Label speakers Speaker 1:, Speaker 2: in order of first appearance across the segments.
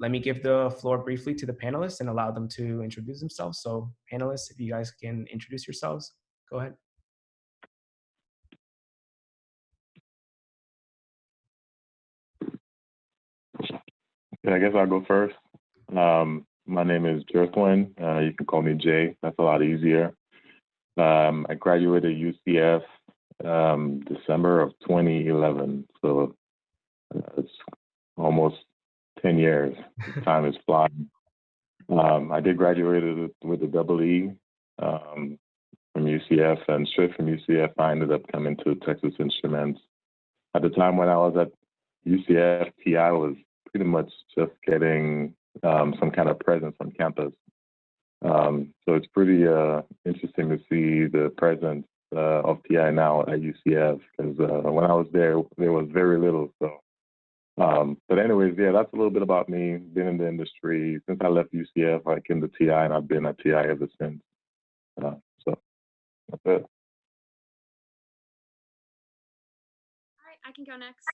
Speaker 1: let me give the floor briefly to the panelists and allow them to introduce themselves. So panelists, if you guys can introduce yourselves, go ahead.
Speaker 2: Yeah, I guess I'll go first. My name is Jerthwin. You can call me Jay. That's a lot easier. I graduated UCF December of 2011. So it's almost 10 years. Time is flying. I did graduate with a double E from UCF, and straight from UCF, I ended up coming to Texas Instruments. At the time when I was at UCF, TI was pretty much just getting some kind of presence on campus. So it's pretty interesting to see the presence of TI now at UCF, because when I was there was very little. So, but anyways, yeah, that's a little bit about me. Been in the industry since I left UCF. I came to TI, and I've been at TI ever since. So that's it.
Speaker 3: I can go next.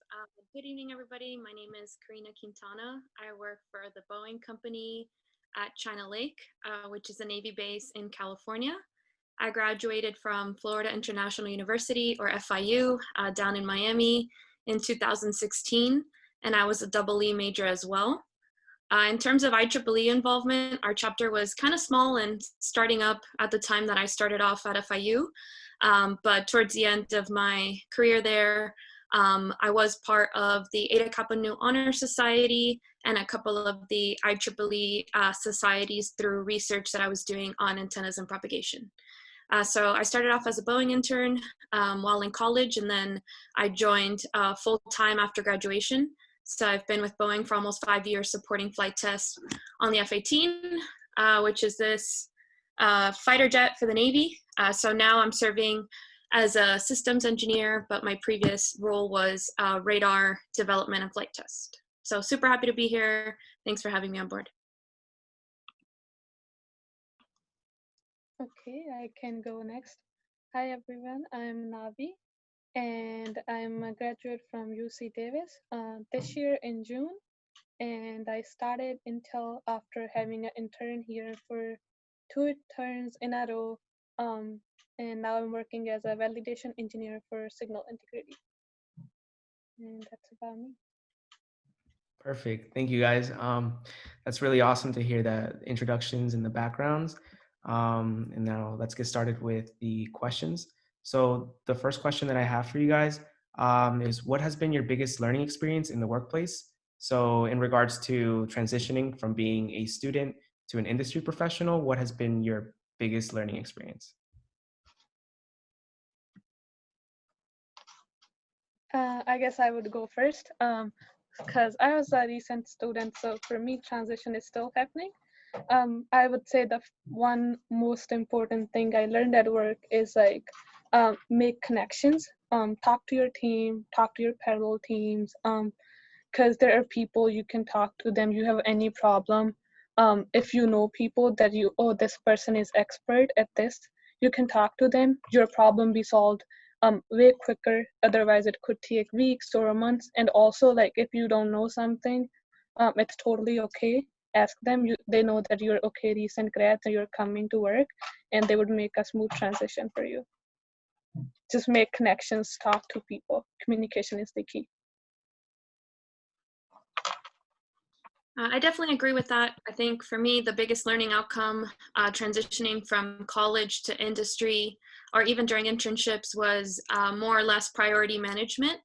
Speaker 3: Good evening, everybody. My name is Karina Quintana. I work for the Boeing company at China Lake, which is a Navy base in California. I graduated from Florida International University, or FIU, down in Miami in 2016, and I was a double E major as well. In terms of IEEE involvement, our chapter was kind of small and starting up at the time that I started off at FIU, but towards the end of my career there, I was part of the Eta Kappa Nu Honor Society and a couple of the IEEE societies through research that I was doing on antennas and propagation. So I started off as a Boeing intern while in college, and then I joined full-time after graduation. So I've been with Boeing for almost 5 years supporting flight tests on the F-18, which is this fighter jet for the Navy. So now I'm serving as a systems engineer, but my previous role was radar development and flight test. So super happy to be here. Thanks for having me on board.
Speaker 4: Okay, I can go next. Hi everyone, I'm Navi, and I'm a graduate from UC Davis this year in June. And I started Intel after having an intern here for 2 turns in a row. And now I'm working as a validation engineer for signal integrity. And that's about me.
Speaker 1: Perfect. Thank you, guys. That's really awesome to hear the introductions and the backgrounds. And now let's get started with the questions. So the first question that I have for you guys is, what has been your biggest learning experience in the workplace? So in regards to transitioning from being a student to an industry professional, what has been your biggest learning experience?
Speaker 4: I guess I would go first because I was a recent student, so for me, transition is still happening. I would say the one most important thing I learned at work is like make connections, talk to your team, talk to your parallel teams, because there are people you can talk to them. You have any problem. If you know people that this person is expert at this, you can talk to them, your problem be solved way quicker. Otherwise it could take weeks or months. And also, like, if you don't know something, it's totally okay. Ask them. They know that you're okay, recent grads, and you're coming to work, and they would make a smooth transition for you. Just make connections, talk to people. Communication is the key.
Speaker 3: I definitely agree with that. I think for me, the biggest learning outcome transitioning from college to industry, or even during internships, was more or less priority management.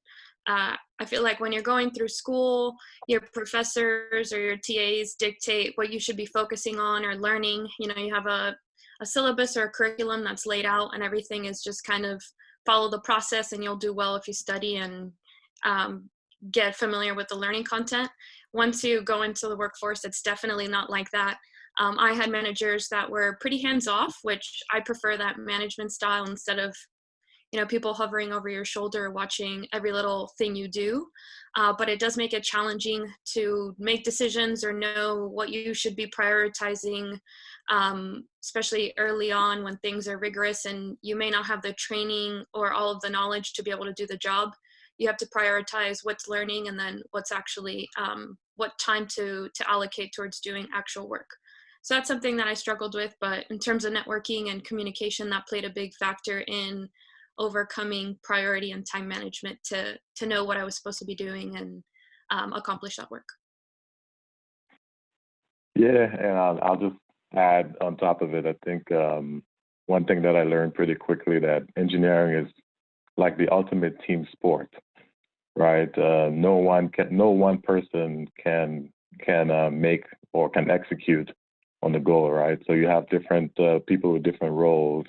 Speaker 3: I feel like when you're going through school, your professors or your TAs dictate what you should be focusing on or learning. You know, you have a syllabus or a curriculum that's laid out, and everything is just kind of follow the process, and you'll do well if you study and get familiar with the learning content. Once you go into the workforce, it's definitely not like that. I had managers that were pretty hands-off, which I prefer that management style instead of, you know, people hovering over your shoulder watching every little thing you do. But it does make it challenging to make decisions or know what you should be prioritizing, especially early on when things are rigorous and you may not have the training or all of the knowledge to be able to do the job. You have to prioritize what's learning and then what's actually what time to allocate towards doing actual work. So that's something that I struggled with, but in terms of networking and communication, that played a big factor in overcoming priority and time management to know what I was supposed to be doing and accomplish that work.
Speaker 2: Yeah, and I'll just add on top of it, I think one thing that I learned pretty quickly, that engineering is like the ultimate team sport, right? No one person can make or can execute on the goal, right? So you have different people with different roles,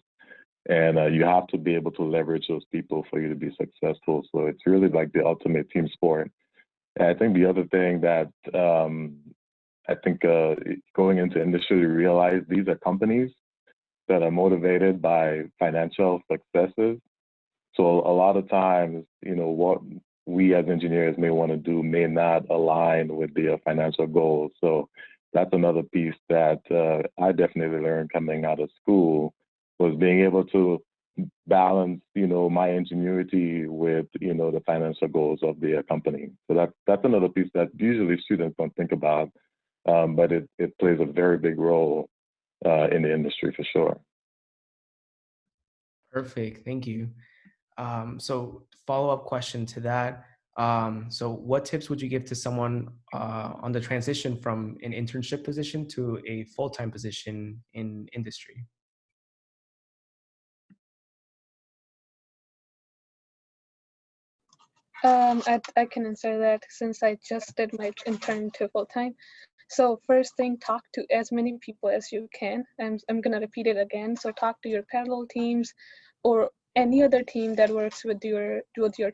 Speaker 2: and you have to be able to leverage those people for you to be successful. So it's really like the ultimate team sport. And I think the other thing that I think going into industry, to realize these are companies that are motivated by financial successes. So a lot of times, what we as engineers may want to do may not align with their financial goals. So that's another piece that I definitely learned coming out of school, was being able to balance, my ingenuity with, the financial goals of the company. So that's another piece that usually students don't think about, but it plays a very big role in the industry for sure.
Speaker 1: Perfect. Thank you. So follow-up question to that. So what tips would you give to someone on the transition from an internship position to a full-time position in industry?
Speaker 4: I can answer that since I just did my intern to full-time. So first thing, talk to as many people as you can. I'm gonna repeat it again. So talk to your parallel teams or any other team that works with your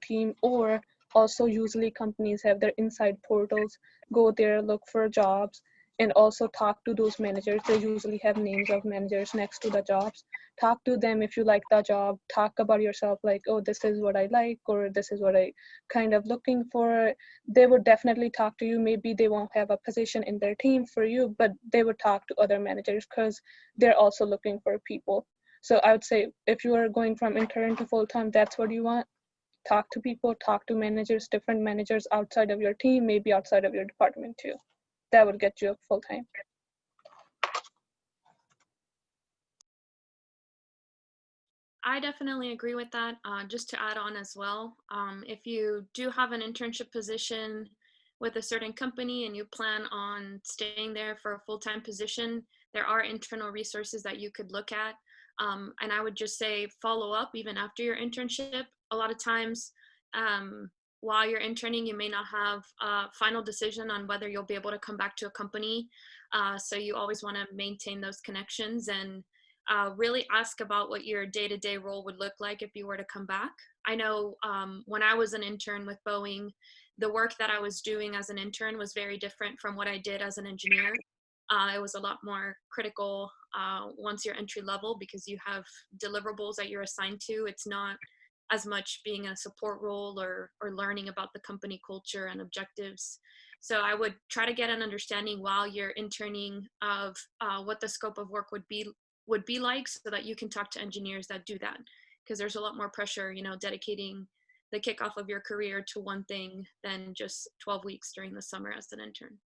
Speaker 4: team, or also usually companies have their inside portals. Go there, look for jobs, and also talk to those managers. They usually have names of managers next to the jobs. Talk to them if you like the job. Talk about yourself, like, oh, this is what I like, or this is what I kind of looking for. They would definitely talk to you. Maybe they won't have a position in their team for you, but they would talk to other managers because they're also looking for people. So I would say if you are going from intern to full-time, that's what you want. Talk to people, talk to managers, different managers outside of your team, maybe outside of your department too. That would get you full-time.
Speaker 3: I definitely agree with that. Just to add on as well, if you do have an internship position with a certain company and you plan on staying there for a full-time position, there are internal resources that you could look at. And I would just say follow up even after your internship. A lot of times, while you're interning, you may not have a final decision on whether you'll be able to come back to a company. So you always want to maintain those connections and really ask about what your day-to-day role would look like if you were to come back. I know when I was an intern with Boeing, the work that I was doing as an intern was very different from what I did as an engineer. It was a lot more critical once you're entry level because you have deliverables that you're assigned to. It's not as much being a support role or learning about the company culture and objectives. So I would try to get an understanding while you're interning of what the scope of work would be like, so that you can talk to engineers that do that, because there's a lot more pressure, dedicating the kickoff of your career to one thing than just 12 weeks during the summer as an intern.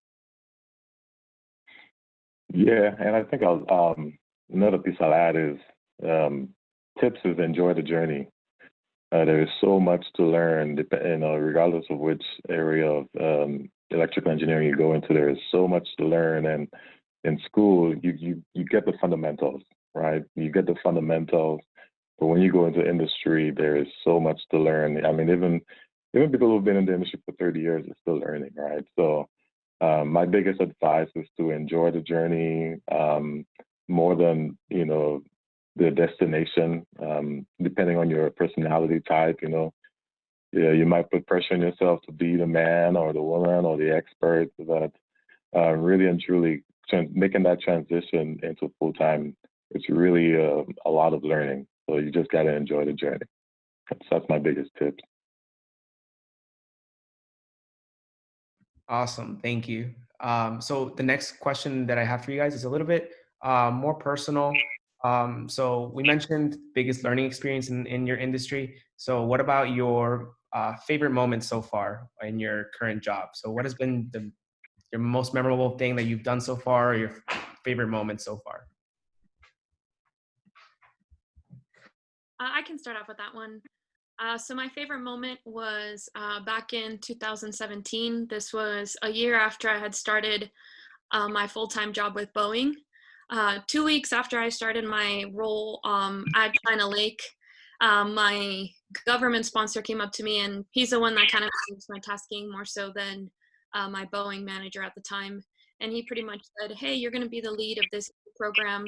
Speaker 2: Yeah, and I think another piece I'll add is tips is enjoy the journey. There is so much to learn, regardless of which area of electrical engineering you go into. There is so much to learn, and in school you get the fundamentals, right? You get the fundamentals, but when you go into industry, there is so much to learn. I mean, even people who've been in the industry for 30 years are still learning, right? So my biggest advice is to enjoy the journey more than the destination. Depending on your personality type, yeah, you might put pressure on yourself to be the man or the woman or the expert, but really and truly making that transition into full time, it's really a lot of learning. So you just got to enjoy the journey. That's my biggest tip.
Speaker 1: Awesome. Thank you. So the next question that I have for you guys is a little bit more personal. So we mentioned biggest learning experience in your industry. So what about your favorite moment so far in your current job? So what has been the your most memorable thing that you've done so far, or your favorite moment so far?
Speaker 3: I can start off with that one. So my favorite moment was back in 2017. This was a year after I had started my full-time job with Boeing. 2 weeks after I started my role at China Lake, my government sponsor came up to me, and he's the one that kind of makes my tasking more so than my Boeing manager at the time. And he pretty much said, "Hey, you're going to be the lead of this program.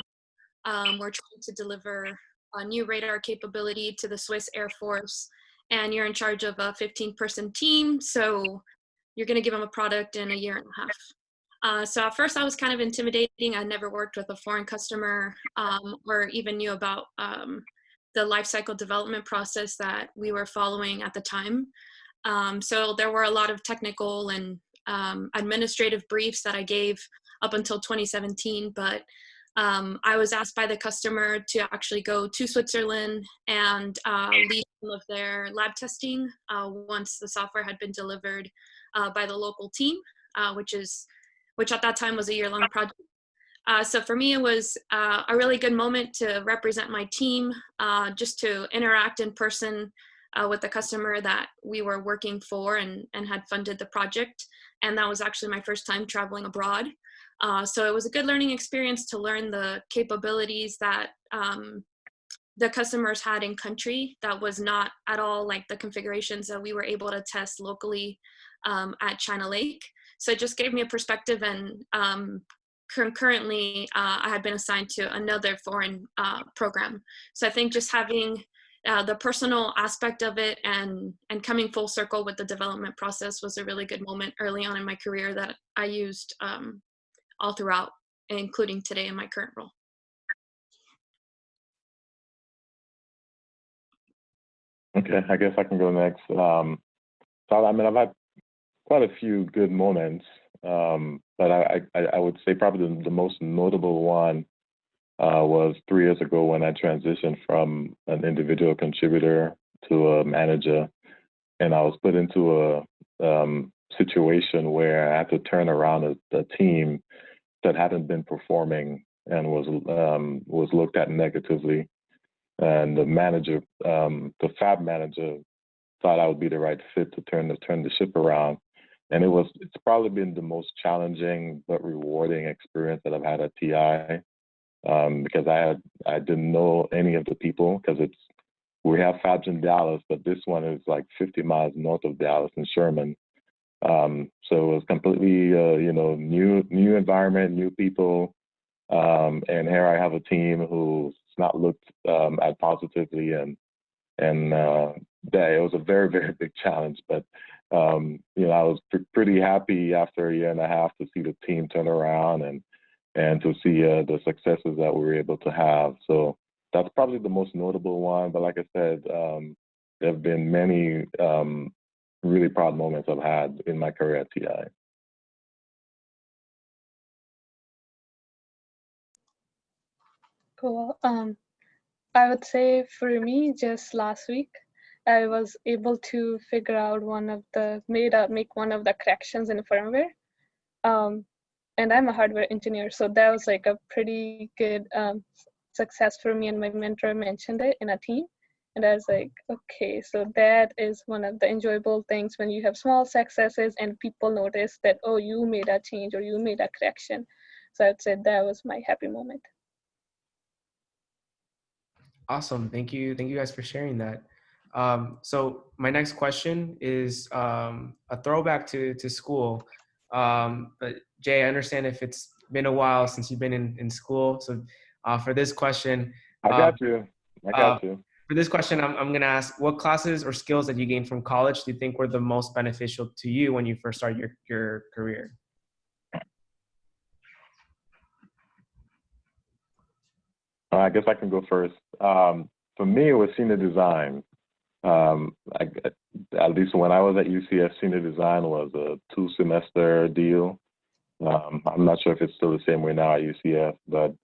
Speaker 3: We're trying to deliver a new radar capability to the Swiss Air Force, and you're in charge of a 15-person team. So you're going to give them a product in a year and a half." So at first I was kind of intimidating. I never worked with a foreign customer or even knew about the lifecycle development process that we were following at the time. So there were a lot of technical and administrative briefs that I gave up until 2017, but I was asked by the customer to actually go to Switzerland and lead some of their lab testing once the software had been delivered by the local team, which at that time was a year-long project. So for me, it was a really good moment to represent my team, just to interact in person with the customer that we were working for and had funded the project. And that was actually my first time traveling abroad. So it was a good learning experience to learn the capabilities that the customers had in country that was not at all like the configurations that we were able to test locally at China Lake. So it just gave me a perspective, and concurrently I had been assigned to another foreign program. So I think just having the personal aspect of it and coming full circle with the development process was a really good moment early on in my career that I used all throughout, including today in my current role.
Speaker 2: Okay, I guess I can go next. So I mean, I've had quite a few good moments, but I would say probably the most notable one was 3 years ago when I transitioned from an individual contributor to a manager, and I was put into a situation where I had to turn around a team that hadn't been performing and was looked at negatively. And the manager, the fab manager, thought I would be the right fit to turn the ship around. And it's probably been the most challenging but rewarding experience that I've had at TI, because I didn't know any of the people, because we have fabs in Dallas, but this one is like 50 miles north of Dallas in Sherman. So it was completely new environment, new people, and here I have a team who's not looked at positively, and it was a very, very big challenge. But I was pretty happy after a year and a half to see the team turn around and to see the successes that we were able to have. So that's probably the most notable one. But like I said, there have been many really proud moments I've had in my career at TI.
Speaker 4: Cool. I would say for me, just last week, I was able to figure out make one of the corrections in firmware. And I'm a hardware engineer, so that was like a pretty good success for me, and my mentor mentioned it in a team. And I was like, okay, so that is one of the enjoyable things when you have small successes and people notice that, oh, you made a change or you made a correction. So I'd say that was my happy moment.
Speaker 1: Awesome. Thank you guys for sharing that. So my next question is a throwback to school. But Jay, I understand if it's been a while since you've been in school. So for this question,
Speaker 2: I got you.
Speaker 1: For this question, I'm going to ask, what classes or skills that you gained from college do you think were the most beneficial to you when you first started your career?
Speaker 2: I guess I can go first. For me, it was senior design. At least when I was at UCF, senior design was a 2-semester deal. I'm not sure if it's still the same way now at UCF, but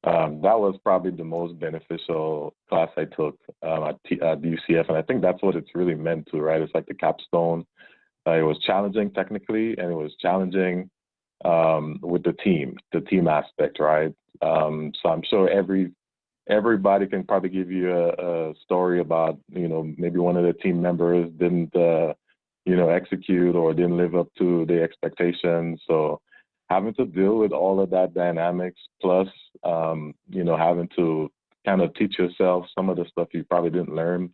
Speaker 2: that was probably the most beneficial class I took at UCF, and I think that's what it's really meant to, right? It's like the capstone. It was challenging technically, and it was challenging with the team aspect, right? So I'm sure everybody can probably give you a story about, maybe one of the team members didn't, execute or didn't live up to the expectations. So having to deal with all of that dynamics, plus, having to kind of teach yourself some of the stuff you probably didn't learn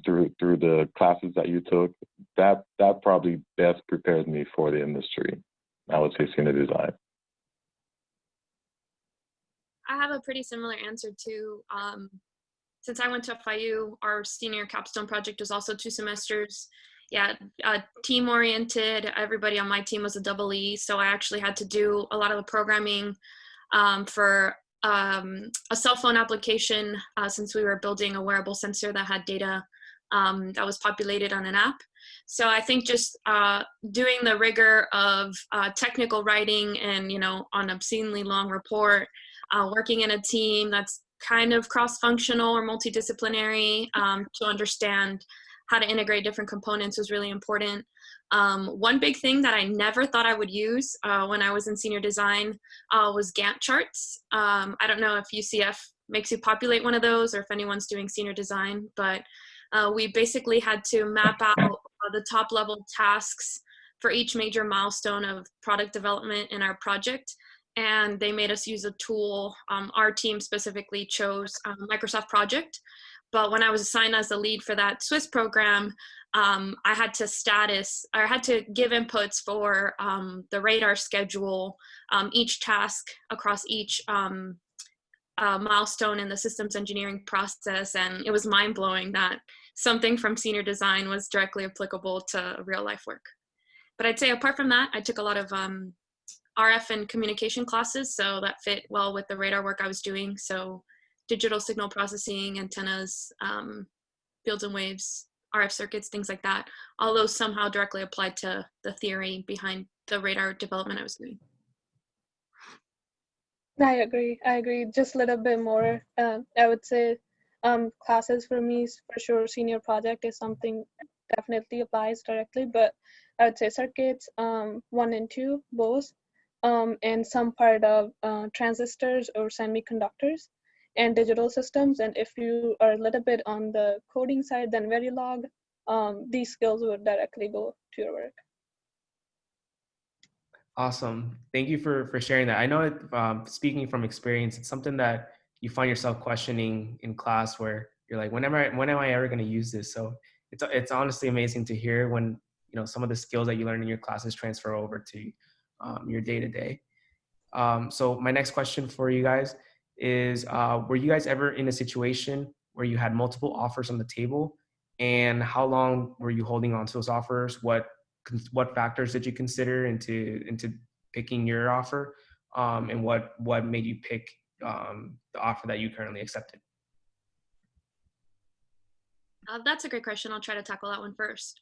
Speaker 2: through the classes that you took, that probably best prepares me for the industry. I would say senior design.
Speaker 3: I have a pretty similar answer too. Since I went to FIU, our senior capstone project was also 2 semesters. Yeah, team oriented. Everybody on my team was a double E, so I actually had to do a lot of the programming for a cell phone application, since we were building a wearable sensor that had data that was populated on an app. So I think just doing the rigor of technical writing and, on obscenely long report, working in a team that's kind of cross-functional or multidisciplinary to understand how to integrate different components was really important. One big thing that I never thought I would use when I was in senior design was Gantt charts. I don't know if UCF makes you populate one of those or if anyone's doing senior design, but we basically had to map out the top level tasks for each major milestone of product development in our project. And they made us use a tool. Our team specifically chose Microsoft Project. But when I was assigned as the lead for that Swiss program, I had to give inputs for the radar schedule, each task across each milestone in the systems engineering process. And it was mind-blowing that something from senior design was directly applicable to real life work. But I'd say apart from that, I took a lot of RF and communication classes, so that fit well with the radar work I was doing. So digital signal processing, antennas, fields and waves, RF circuits, things like that. All those somehow directly applied to the theory behind the radar development I was doing.
Speaker 4: I agree. Just a little bit more. I would say classes for me, for sure, senior project is something definitely applies directly, but I would say circuits, 1 and 2, both, and some part of transistors or semiconductors and digital systems. And if you are a little bit on the coding side, then Verilog, these skills would directly go to your work.
Speaker 1: Awesome. Thank you for sharing that. I know it, speaking from experience, it's something that you find yourself questioning in class where you're like, when am I ever going to use this? So it's honestly amazing to hear when, some of the skills that you learn in your classes transfer over to your day to day. So my next question for you guys is, were you guys ever in a situation where you had multiple offers on the table, and how long were you holding on to those offers? What factors did you consider into picking your offer, and what made you pick the offer that you currently accepted?
Speaker 3: That's a great question. I'll try to tackle that one first.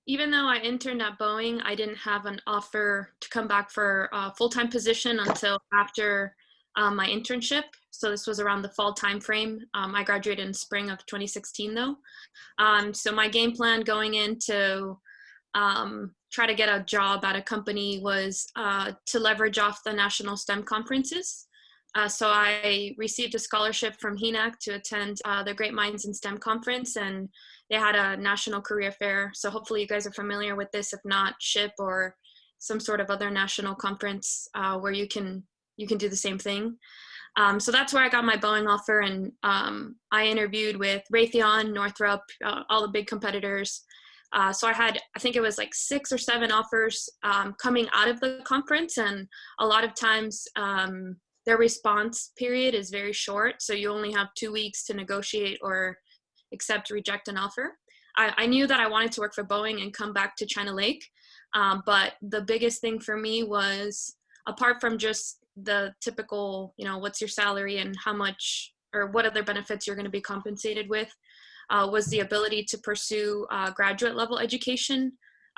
Speaker 3: Even though I interned at Boeing, I didn't have an offer to come back for a full-time position until after my internship. So this was around the fall timeframe. I graduated in spring of 2016 though. So my game plan going in to try to get a job at a company was to leverage off the national STEM conferences. So I received a scholarship from HENAC to attend the Great Minds in STEM conference, and they had a national career fair. So hopefully you guys are familiar with this, if not SHIP or some sort of other national conference where you can do the same thing. So that's where I got my Boeing offer, and I interviewed with Raytheon, Northrop, all the big competitors. So I think it was like 6 or 7 offers coming out of the conference, and a lot of times their response period is very short. So you only have 2 weeks to negotiate or accept, reject an offer. I knew that I wanted to work for Boeing and come back to China Lake. But the biggest thing for me was, apart from just the typical, what's your salary and how much or what other benefits you're going to be compensated with, was the ability to pursue graduate level education.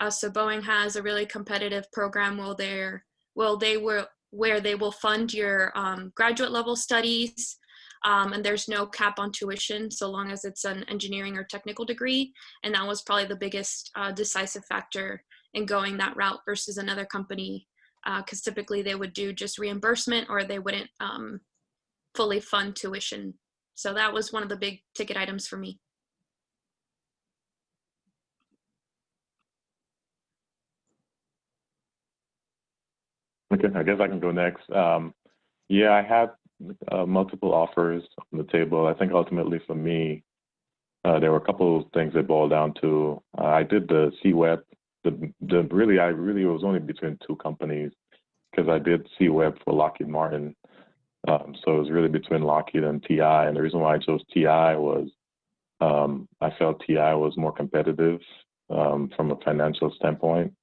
Speaker 3: So Boeing has a really competitive program where they will fund your graduate level studies, and there's no cap on tuition so long as it's an engineering or technical degree. And that was probably the biggest decisive factor in going that route versus another company, because typically they would do just reimbursement or they wouldn't fully fund tuition. So that was one of the big ticket items for me.
Speaker 2: Okay, I guess I can go next. Yeah, I had multiple offers on the table. I think ultimately for me, there were a couple of things that boiled down to. I did the C-Web. I really was only between two companies because I did C-Web for Lockheed Martin. So it was really between Lockheed and TI. And the reason why I chose TI was I felt TI was more competitive from a financial standpoint.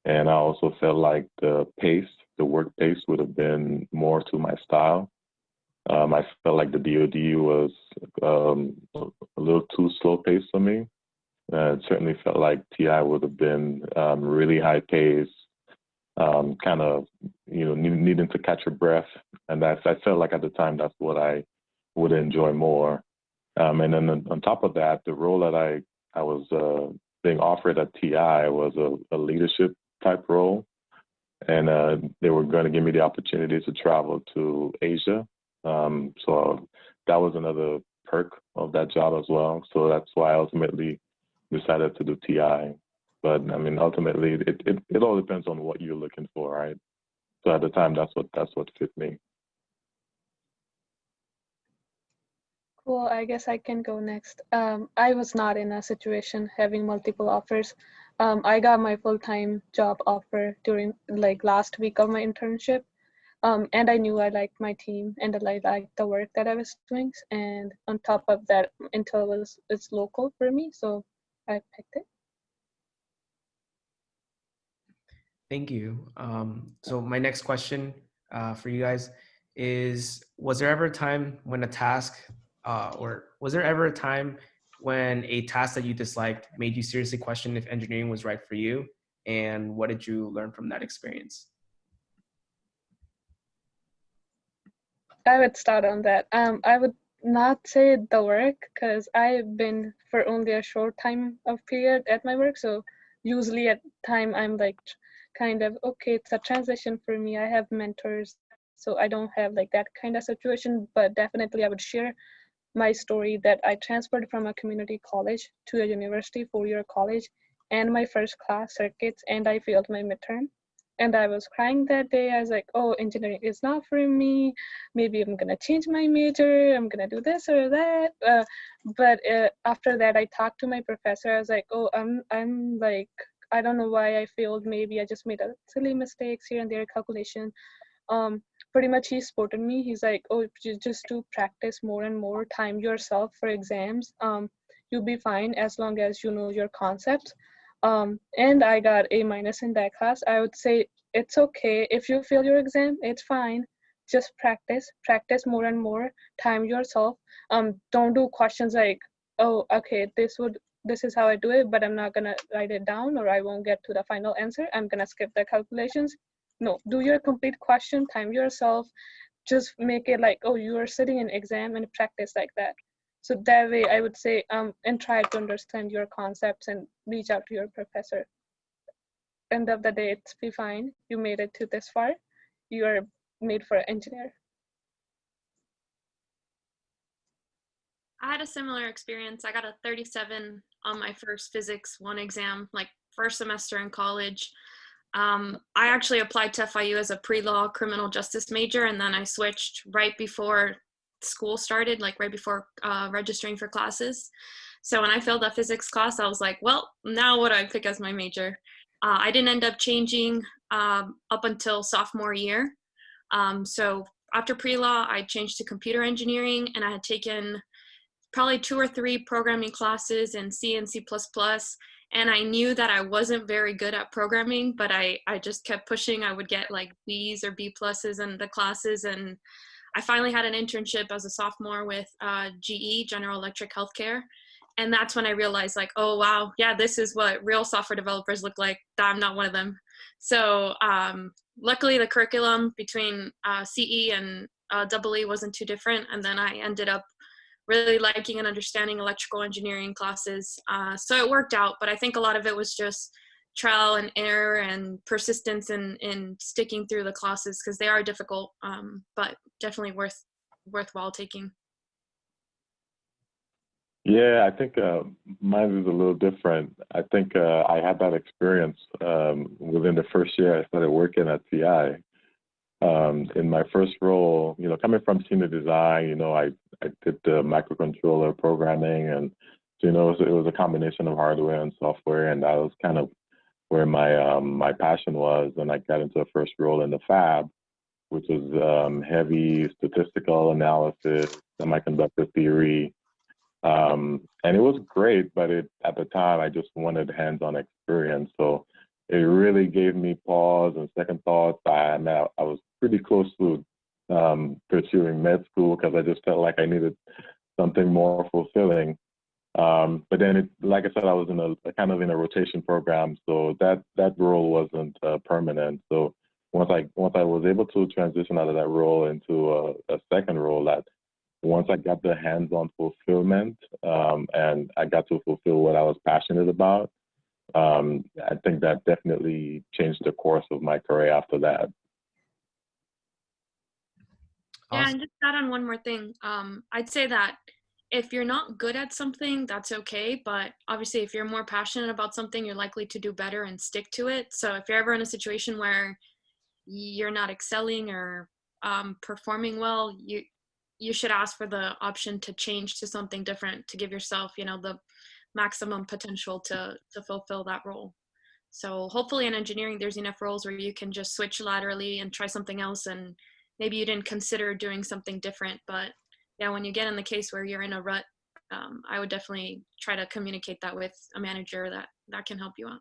Speaker 2: And I also felt like the work pace would have been more to my style. I felt like the DoD was a little too slow paced for me. It certainly felt like TI would have been really high pace, kind of, needing to catch your breath. And I felt like at the time that's what I would enjoy more. And then on top of that, the role that I was being offered at TI was a leadership type role. And they were going to give me the opportunity to travel to Asia. So that was another perk of that job as well. So that's why I ultimately decided to do TI. But I mean, ultimately, it all depends on what you're looking for, right? So at the time, that's what fit me.
Speaker 4: Cool, I guess I can go next. I was not in a situation having multiple offers. I got my full-time job offer during last week of my internship. And I knew I liked my team and I liked the work that I was doing. And on top of that, Intel it's local for me, so I picked it.
Speaker 1: Thank you. So my next question for you guys is, was there ever a time when a task, or was there ever a time when a task that you disliked made you seriously question if engineering was right for you? And what did you learn from that experience?
Speaker 4: I would start on that. I would not say the work because I've been for only a short time of period at my work. So usually at time I'm kind of, okay, it's a transition for me. I have mentors, so I don't have that kind of situation, but definitely I would share my story that I transferred from a community college to a university, 4-year college, and my first class circuits, and I failed my midterm. And I was crying that day. I was like, oh, engineering is not for me. Maybe I'm gonna change my major. I'm gonna do this or that. But after that, I talked to my professor. I was like, oh, I'm like, I don't know why I failed. Maybe I just made a silly mistakes here and there, calculation. Pretty much he supported me. He's like, oh, you just do practice more and more, time yourself for exams. You'll be fine as long as you know your concepts. And I got A- in that class. I would say it's okay if you fail your exam, it's fine. Just practice more and more, time yourself. Don't do questions like, oh, okay, this is how I do it, but I'm not gonna write it down or I won't get to the final answer. I'm gonna skip the calculations. No, do your complete question, time yourself, just make it like, oh, you are sitting in exam and practice like that. So that way I would say, and try to understand your concepts and reach out to your professor. End of the day, it's be fine. You made it to this far. You are made for an engineer.
Speaker 3: I had a similar experience. I got a 37 on my first physics 1 exam, first semester in college. I actually applied to FIU as a pre-law criminal justice major, and then I switched right before school started, right before registering for classes. So when I failed that physics class, I was like, well, now what do I pick as my major? I didn't end up changing up until sophomore year. So after pre-law, I changed to computer engineering, and I had taken probably 2 or 3 programming classes in C and C++. And I knew that I wasn't very good at programming, but I just kept pushing. I would get B's or B pluses in the classes. And I finally had an internship as a sophomore with GE, General Electric Healthcare. And that's when I realized oh, wow, yeah, this is what real software developers look like. I'm not one of them. So luckily the curriculum between CE and EE wasn't too different. And then I ended up really liking and understanding electrical engineering classes. So it worked out, but I think a lot of it was just trial and error and persistence in sticking through the classes, because they are difficult, but definitely worthwhile taking.
Speaker 2: Yeah, I think mine is a little different. I think I had that experience within the first year I started working at TI. In my first role, coming from senior design, I did the microcontroller programming, and so, it was a combination of hardware and software, and that was kind of where my passion was. And I got into a first role in the fab, which was heavy statistical analysis, semiconductor theory, and it was great. But at the time, I just wanted hands-on experience, so it really gave me pause and second thoughts. I was pretty close to pursuing med school because I just felt like I needed something more fulfilling. But then, like I said, I was in a kind of in a rotation program, so that role wasn't permanent. So once I was able to transition out of that role into a second role, that once I got the hands-on fulfillment, and I got to fulfill what I was passionate about, I think that definitely changed the course of my career after that.
Speaker 3: Yeah, and just add on one more thing. I'd say that if you're not good at something, that's okay. But obviously, if you're more passionate about something, you're likely to do better and stick to it. So if you're ever in a situation where you're not excelling or performing well, you should ask for the option to change to something different to give yourself, the maximum potential to fulfill that role. So hopefully in engineering, there's enough roles where you can just switch laterally and try something else, and maybe you didn't consider doing something different. But yeah, when you get in the case where you're in a rut, I would definitely try to communicate that with a manager that can help you out.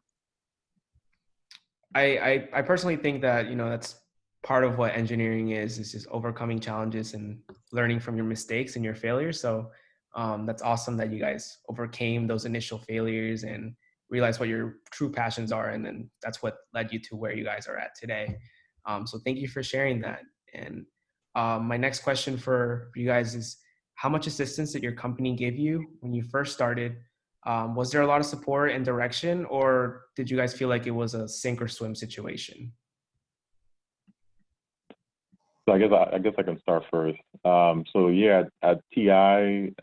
Speaker 1: I personally think that, that's part of what engineering is just overcoming challenges and learning from your mistakes and your failures. So that's awesome that you guys overcame those initial failures and realized what your true passions are. And then that's what led you to where you guys are at today. So thank you for sharing that. And my next question for you guys is, how much assistance did your company give you when you first started? Was there a lot of support and direction, or did you guys feel like it was a sink or swim situation?
Speaker 2: So I guess I can start first. So yeah, at TI,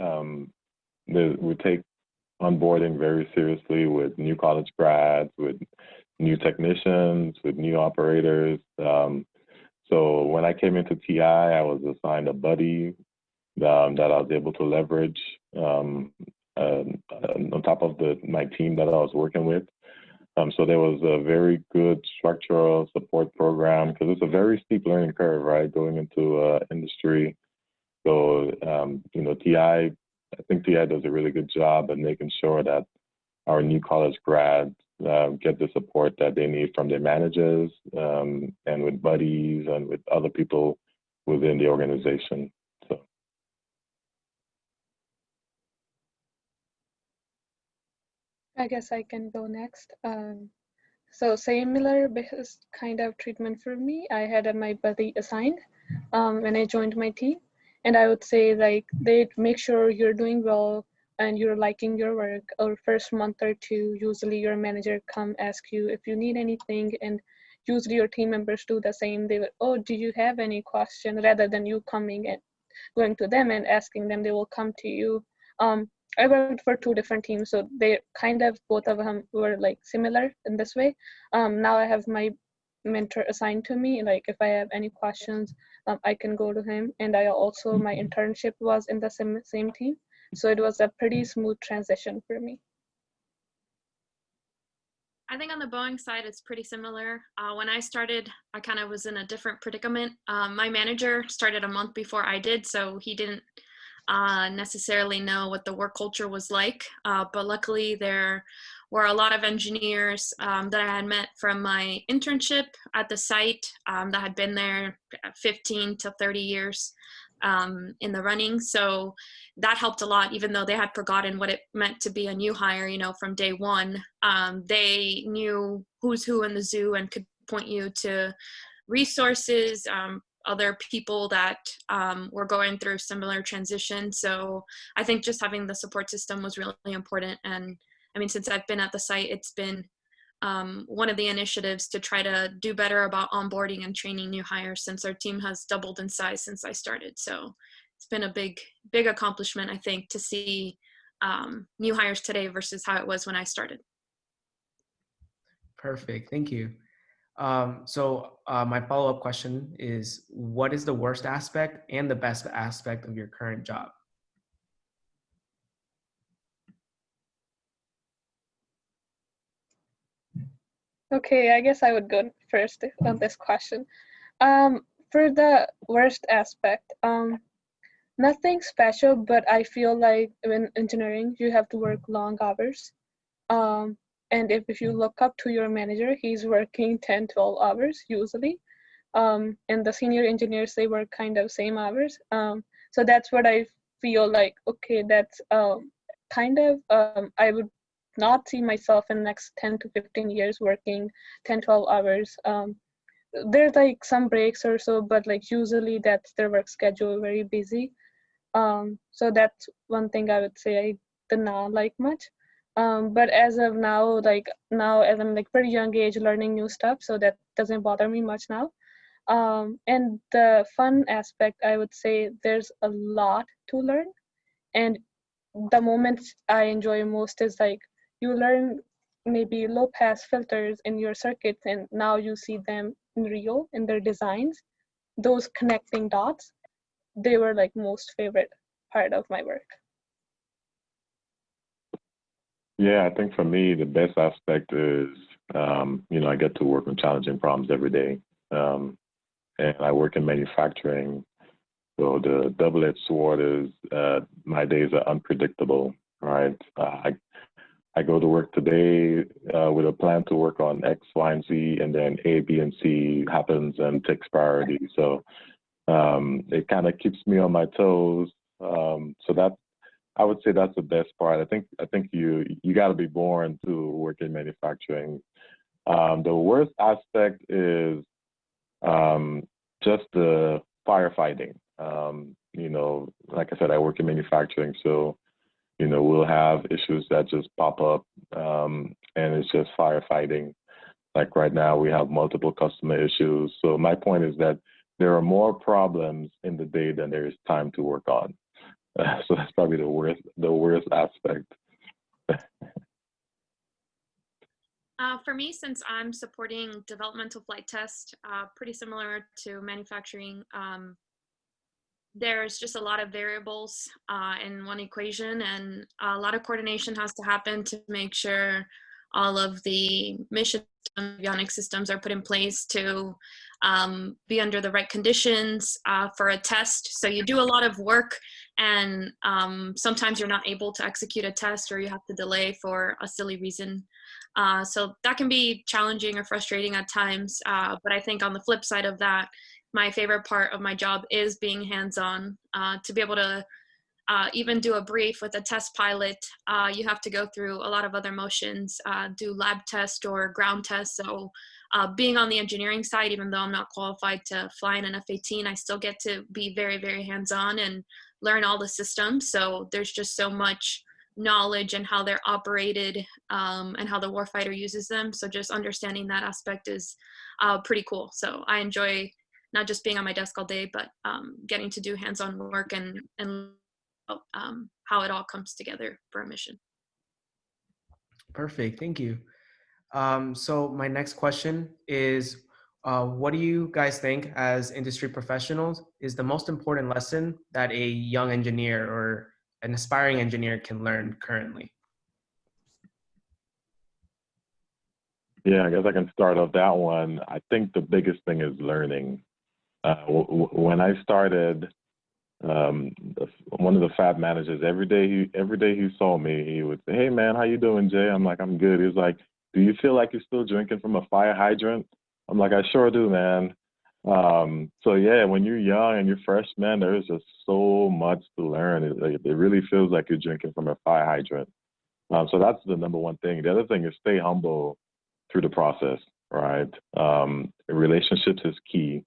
Speaker 2: we take onboarding very seriously with new college grads, with new technicians, with new operators. So when I came into TI, I was assigned a buddy that I was able to leverage on top of my team that I was working with. So there was a very good structural support program, because it's a very steep learning curve, right, going into industry. So, I think TI does a really good job at making sure that our new college grads get the support that they need from their managers, and with buddies and with other people within the organization. So.
Speaker 4: I guess I can go next. So similar kind of treatment for me. I had my buddy assigned when I joined my team, and I would say like they make sure you're doing well and you're liking your work. Or first month or two, usually your manager come ask you if you need anything, and usually your team members do the same. They will, oh, do you have any question? Rather than you coming and going to them and asking them, they will come to you. I worked for 2 different teams, so they kind of, both of them were like similar in this way. Now I have my mentor assigned to me. Like if I have any questions, I can go to him. And I also, my internship was in the same team. So it was a pretty smooth transition for me.
Speaker 3: I think on the Boeing side, it's pretty similar. When I started, I kind of was in a different predicament. My manager started a month before I did, so he didn't necessarily know what the work culture was like. But luckily, there were a lot of engineers that I had met from my internship at the site that had been there 15 to 30 years in the running. So that helped a lot, even though they had forgotten what it meant to be a new hire, from day one. They knew who's who in the zoo and could point you to resources, other people that were going through similar transitions. So I think just having the support system was really important. And I mean, since I've been at the site, it's been one of the initiatives to try to do better about onboarding and training new hires, since our team has doubled in size since I started. So it's been a big accomplishment, I think, to see new hires today versus how it was when I started.
Speaker 1: Perfect. Thank you. My follow-up question is, what is the worst aspect and the best aspect of your current job?
Speaker 4: Okay, I guess I would go first on this question. For the worst aspect, nothing special, but I feel like in engineering, you have to work long hours. And if you look up to your manager, he's working 10, 12 hours usually. And the senior engineers, they work kind of same hours. So that's what I feel like, okay, that's I would not see myself in the next 10 to 15 years working 10, 12 hours. There's like some breaks or so, but like usually that's their work schedule, very busy. So that's one thing I would say I did not like much. But as of now, as I'm like pretty young age learning new stuff, so that doesn't bother me much now. And the fun aspect, I would say there's a lot to learn. And the moments I enjoy most is like you learn maybe low pass filters in your circuits, and now you see them in real in their designs. Those connecting dots, they were like most favorite part of my work.
Speaker 2: Yeah, I think for me, the best aspect is, I get to work on challenging problems every day. And I work in manufacturing. So the double-edged sword is my days are unpredictable, right? I go to work today with a plan to work on X, Y, and Z, and then A, B, and C happens and takes priority. So it kind of keeps me on my toes. So that, I would say that's the best part. I think you got to be born to work in manufacturing. The worst aspect is just the firefighting. Like I said, I work in manufacturing, so we'll have issues that just pop up, and it's just firefighting. Like right now, we have multiple customer issues. So my point is that there are more problems in the day than there is time to work on. So that's probably the worst aspect.
Speaker 3: For me, since I'm supporting developmental flight test, pretty similar to manufacturing, there's just a lot of variables in one equation, and a lot of coordination has to happen to make sure all of the mission avionics systems are put in place to be under the right conditions for a test. So you do a lot of work, and sometimes you're not able to execute a test, or you have to delay for a silly reason. So that can be challenging or frustrating at times. But I think on the flip side of that, my favorite part of my job is being hands-on. To be able to even do a brief with a test pilot, you have to go through a lot of other motions, do lab test or ground test. So being on the engineering side, even though I'm not qualified to fly in an F-18, I still get to be very, very hands-on and learn all the systems. So there's just so much knowledge and how they're operated and how the warfighter uses them. So just understanding that aspect is pretty cool. So I enjoy not just being on my desk all day, but getting to do hands-on work and how it all comes together for a mission.
Speaker 1: Perfect, thank you. So my next question is, what do you guys think as industry professionals is the most important lesson that a young engineer or an aspiring engineer can learn currently?
Speaker 2: Yeah, I guess I can start off that one. I think the biggest thing is learning. When I started, one of the fab managers, every day he saw me, he would say, "Hey man, how you doing, Jay?" I'm like, "I'm good." He's like, "Do you feel like you're still drinking from a fire hydrant?" I'm like, "I sure do, man." So yeah, when you're young and you're fresh, man, there is just so much to learn. It really feels like you're drinking from a fire hydrant. So that's the number one thing. The other thing is stay humble through the process, right? Relationships is key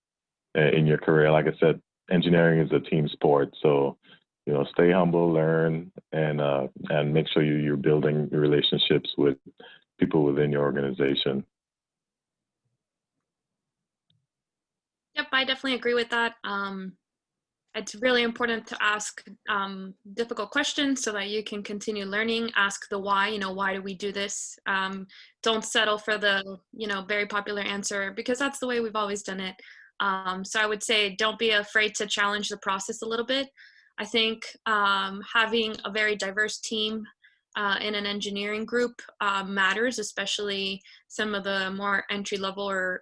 Speaker 2: in your career. Like I said, engineering is a team sport. So, stay humble, learn, and make sure you're building relationships with people within your organization.
Speaker 3: Yep, I definitely agree with that. It's really important to ask difficult questions so that you can continue learning. Ask the why, why do we do this? Don't settle for the, very popular answer, because that's the way we've always done it. So I would say don't be afraid to challenge the process a little bit. I think having a very diverse team in an engineering group matters, especially some of the more entry level or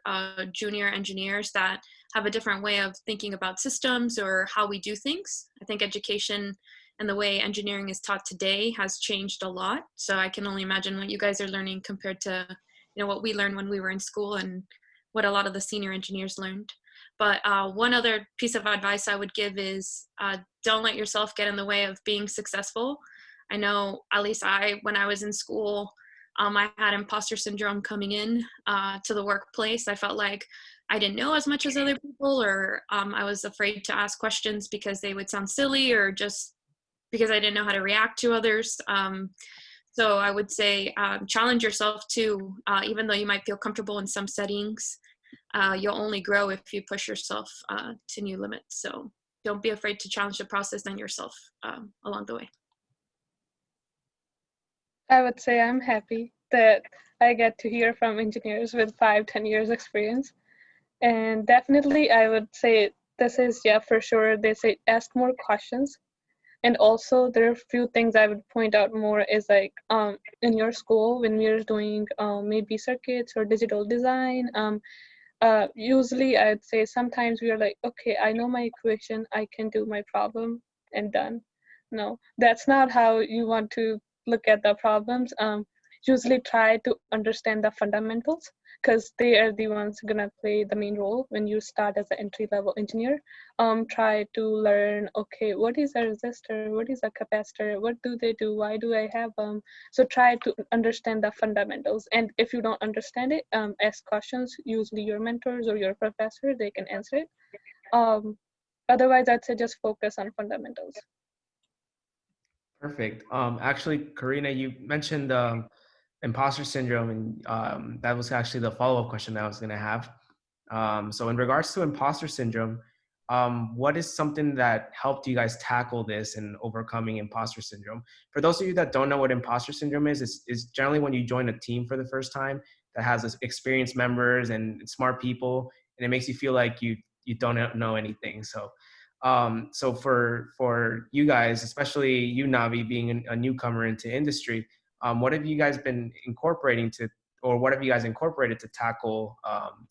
Speaker 3: junior engineers that have a different way of thinking about systems or how we do things. I think education and the way engineering is taught today has changed a lot. So I can only imagine what you guys are learning compared to, what we learned when we were in school and what a lot of the senior engineers learned. But one other piece of advice I would give is don't let yourself get in the way of being successful. I know, at least when I was in school, I had imposter syndrome coming in to the workplace. I felt like I didn't know as much as other people, or I was afraid to ask questions because they would sound silly, or just because I didn't know how to react to others. So I would say challenge yourself too, even though you might feel comfortable in some settings. You'll only grow if you push yourself to new limits. So don't be afraid to challenge the process and yourself along the way.
Speaker 4: I would say I'm happy that I get to hear from engineers with 5-10 years experience. And definitely I would say this is, yeah, for sure. They say ask more questions. And also there are a few things I would point out more is like in your school when we're doing maybe circuits or digital design, usually I'd say sometimes we are like, okay, I know my equation, I can do my problem and done. No, that's not how you want to look at the problems. Usually try to understand the fundamentals, because they are the ones gonna play the main role when you start as an entry-level engineer. Try to learn, okay, what is a resistor, what is a capacitor, what do they do, why do I have them? So try to understand the fundamentals, and if you don't understand it, ask questions. Usually your mentors or your professor, they can answer it. Otherwise I'd say just focus on fundamentals.
Speaker 1: Perfect. Actually, Karina, you mentioned imposter syndrome, and that was actually the follow-up question that I was going to have. So in regards to imposter syndrome, what is something that helped you guys tackle this and overcoming imposter syndrome? For those of you that don't know what imposter syndrome is generally when you join a team for the first time that has experienced members and smart people, and it makes you feel like you don't know anything. So for you guys, especially you, Navi, being a newcomer into industry, what have you guys been incorporating or what have you guys incorporated to tackle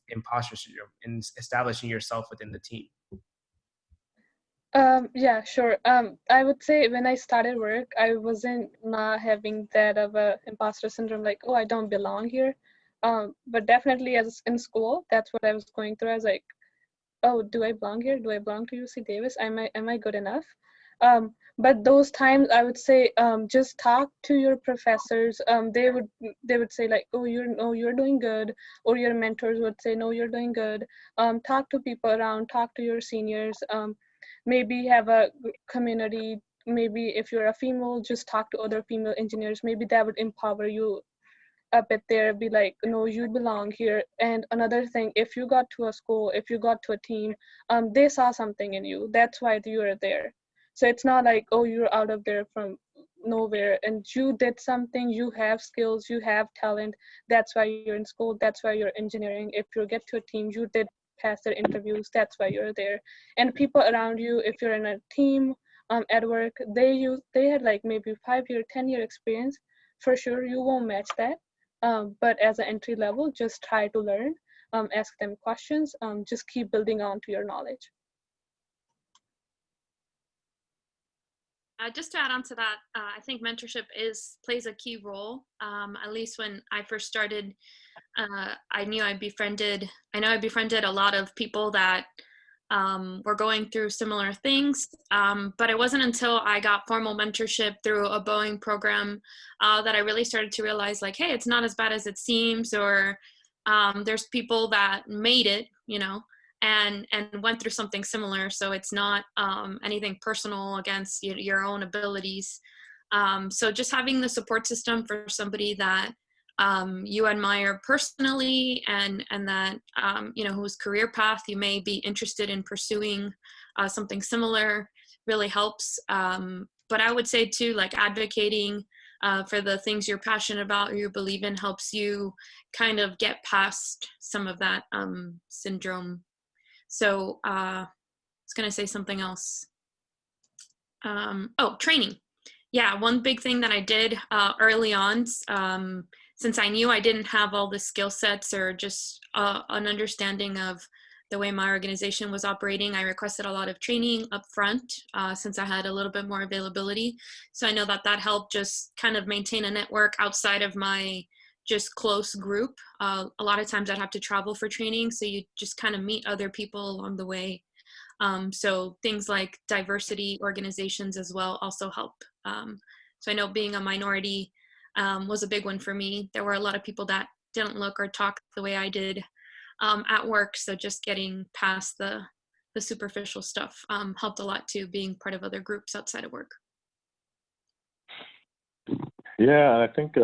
Speaker 1: imposter syndrome in establishing yourself within the team?
Speaker 4: Yeah, sure. I would say when I started work, I wasn't not having that of a imposter syndrome, like, oh, I don't belong here. But definitely as in school, that's what I was going through. I was like, oh, do I belong here? Do I belong to UC Davis? Am I good enough? But those times I would say just talk to your professors. They would say like, oh, you're doing good, or your mentors would say, no, you're doing good. Talk to people around, talk to your seniors. Maybe have a community. Maybe if you're a female, just talk to other female engineers. Maybe that would empower you a bit there, be like, no, you belong here. And another thing, if you got to a school, if you got to a team, they saw something in you. That's why you are there. So it's not like, oh, you're out of there from nowhere and you did something, you have skills, you have talent. That's why you're in school. That's why you're engineering. If you get to a team, you did pass their interviews. That's why you're there. And people around you, if you're in a team at work, they had like maybe 5-year, 10-year experience. For sure, you won't match that. But as an entry level, just try to learn, ask them questions, just keep building on to your knowledge.
Speaker 3: Just to add on to that, I think mentorship plays a key role. At least when I first started, I know I befriended a lot of people that were going through similar things. But it wasn't until I got formal mentorship through a Boeing program that I really started to realize like, hey, it's not as bad as it seems, or there's people that made it, and went through something similar. So it's not anything personal against your own abilities. So just having the support system for somebody that you admire personally, and that whose career path you may be interested in pursuing something similar really helps. But I would say too, like advocating for the things you're passionate about or you believe in helps you kind of get past some of that syndrome. So I was going to say something else. Training. Yeah, one big thing that I did early on, since I knew I didn't have all the skill sets or just an understanding of the way my organization was operating, I requested a lot of training up front since I had a little bit more availability. So I know that that helped just kind of maintain a network outside of my just close group. A lot of times I'd have to travel for training, so you just kind of meet other people along the way. So things like diversity organizations as well also help. So I know being a minority was a big one for me. There were a lot of people that didn't look or talk the way I did at work. So just getting past the superficial stuff helped a lot too, being part of other groups outside of work.
Speaker 2: Yeah, I think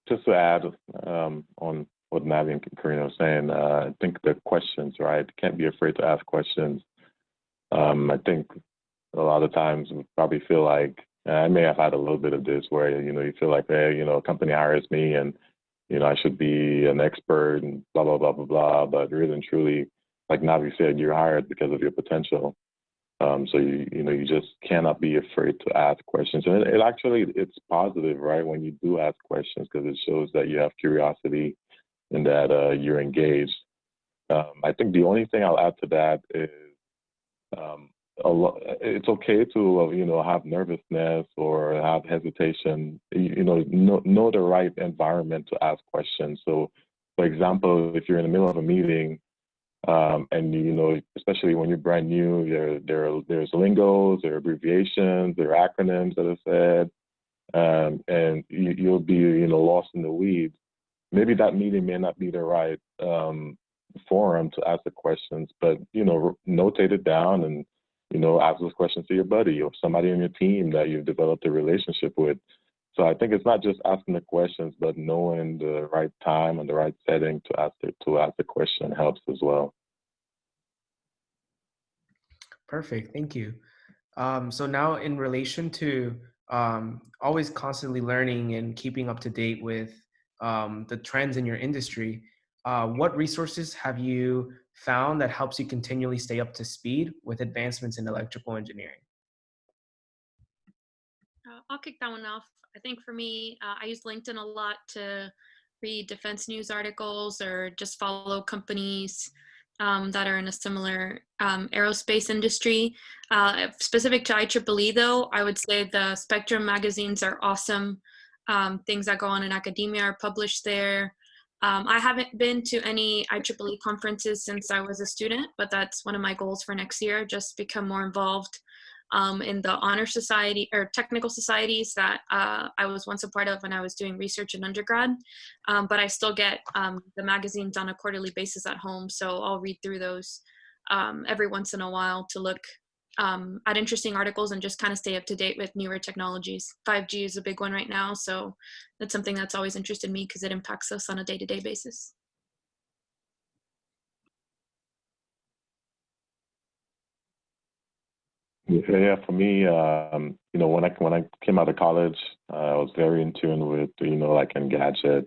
Speaker 2: just to add on what Navi and Karina was saying, I think the questions, right? Can't be afraid to ask questions. I think a lot of times we probably feel like, I may have had a little bit of this where, you feel like, hey, a company hires me and, I should be an expert and blah, blah, blah, blah, blah. But really and truly, like Navi said, you're hired because of your potential. So you just cannot be afraid to ask questions. And it's positive, right? When you do ask questions, because it shows that you have curiosity and that you're engaged. I think the only thing I'll add to that is, it's okay to have nervousness or have hesitation. Know the right environment to ask questions. So, for example, if you're in the middle of a meeting, and especially when you're brand new, there's lingos, there are abbreviations, there are acronyms that are said, and you'll be lost in the weeds. Maybe that meeting may not be the right forum to ask the questions, but notate it down and ask those questions to your buddy or somebody on your team that you've developed a relationship with. So I think it's not just asking the questions, but knowing the right time and the right setting to ask the question helps as well.
Speaker 1: Perfect, thank you. So now in relation to always constantly learning and keeping up to date with the trends in your industry, what resources have you found that helps you continually stay up to speed with advancements in electrical engineering?
Speaker 3: I'll kick that one off. I think for me, I use LinkedIn a lot to read defense news articles or just follow companies that are in a similar aerospace industry. Specific to IEEE though, I would say the Spectrum magazines are awesome. Things that go on in academia are published there. I haven't been to any IEEE conferences since I was a student, but that's one of my goals for next year, just become more involved in the honor society or technical societies that I was once a part of when I was doing research in undergrad. But I still get the magazines on a quarterly basis at home. So I'll read through those every once in a while to look at interesting articles and just kind of stay up to date with newer technologies. 5G is a big one right now. So that's something that's always interested me because it impacts us on a day-to-day basis.
Speaker 2: Yeah, for me, when I came out of college, I was very in tune with, like Engadget,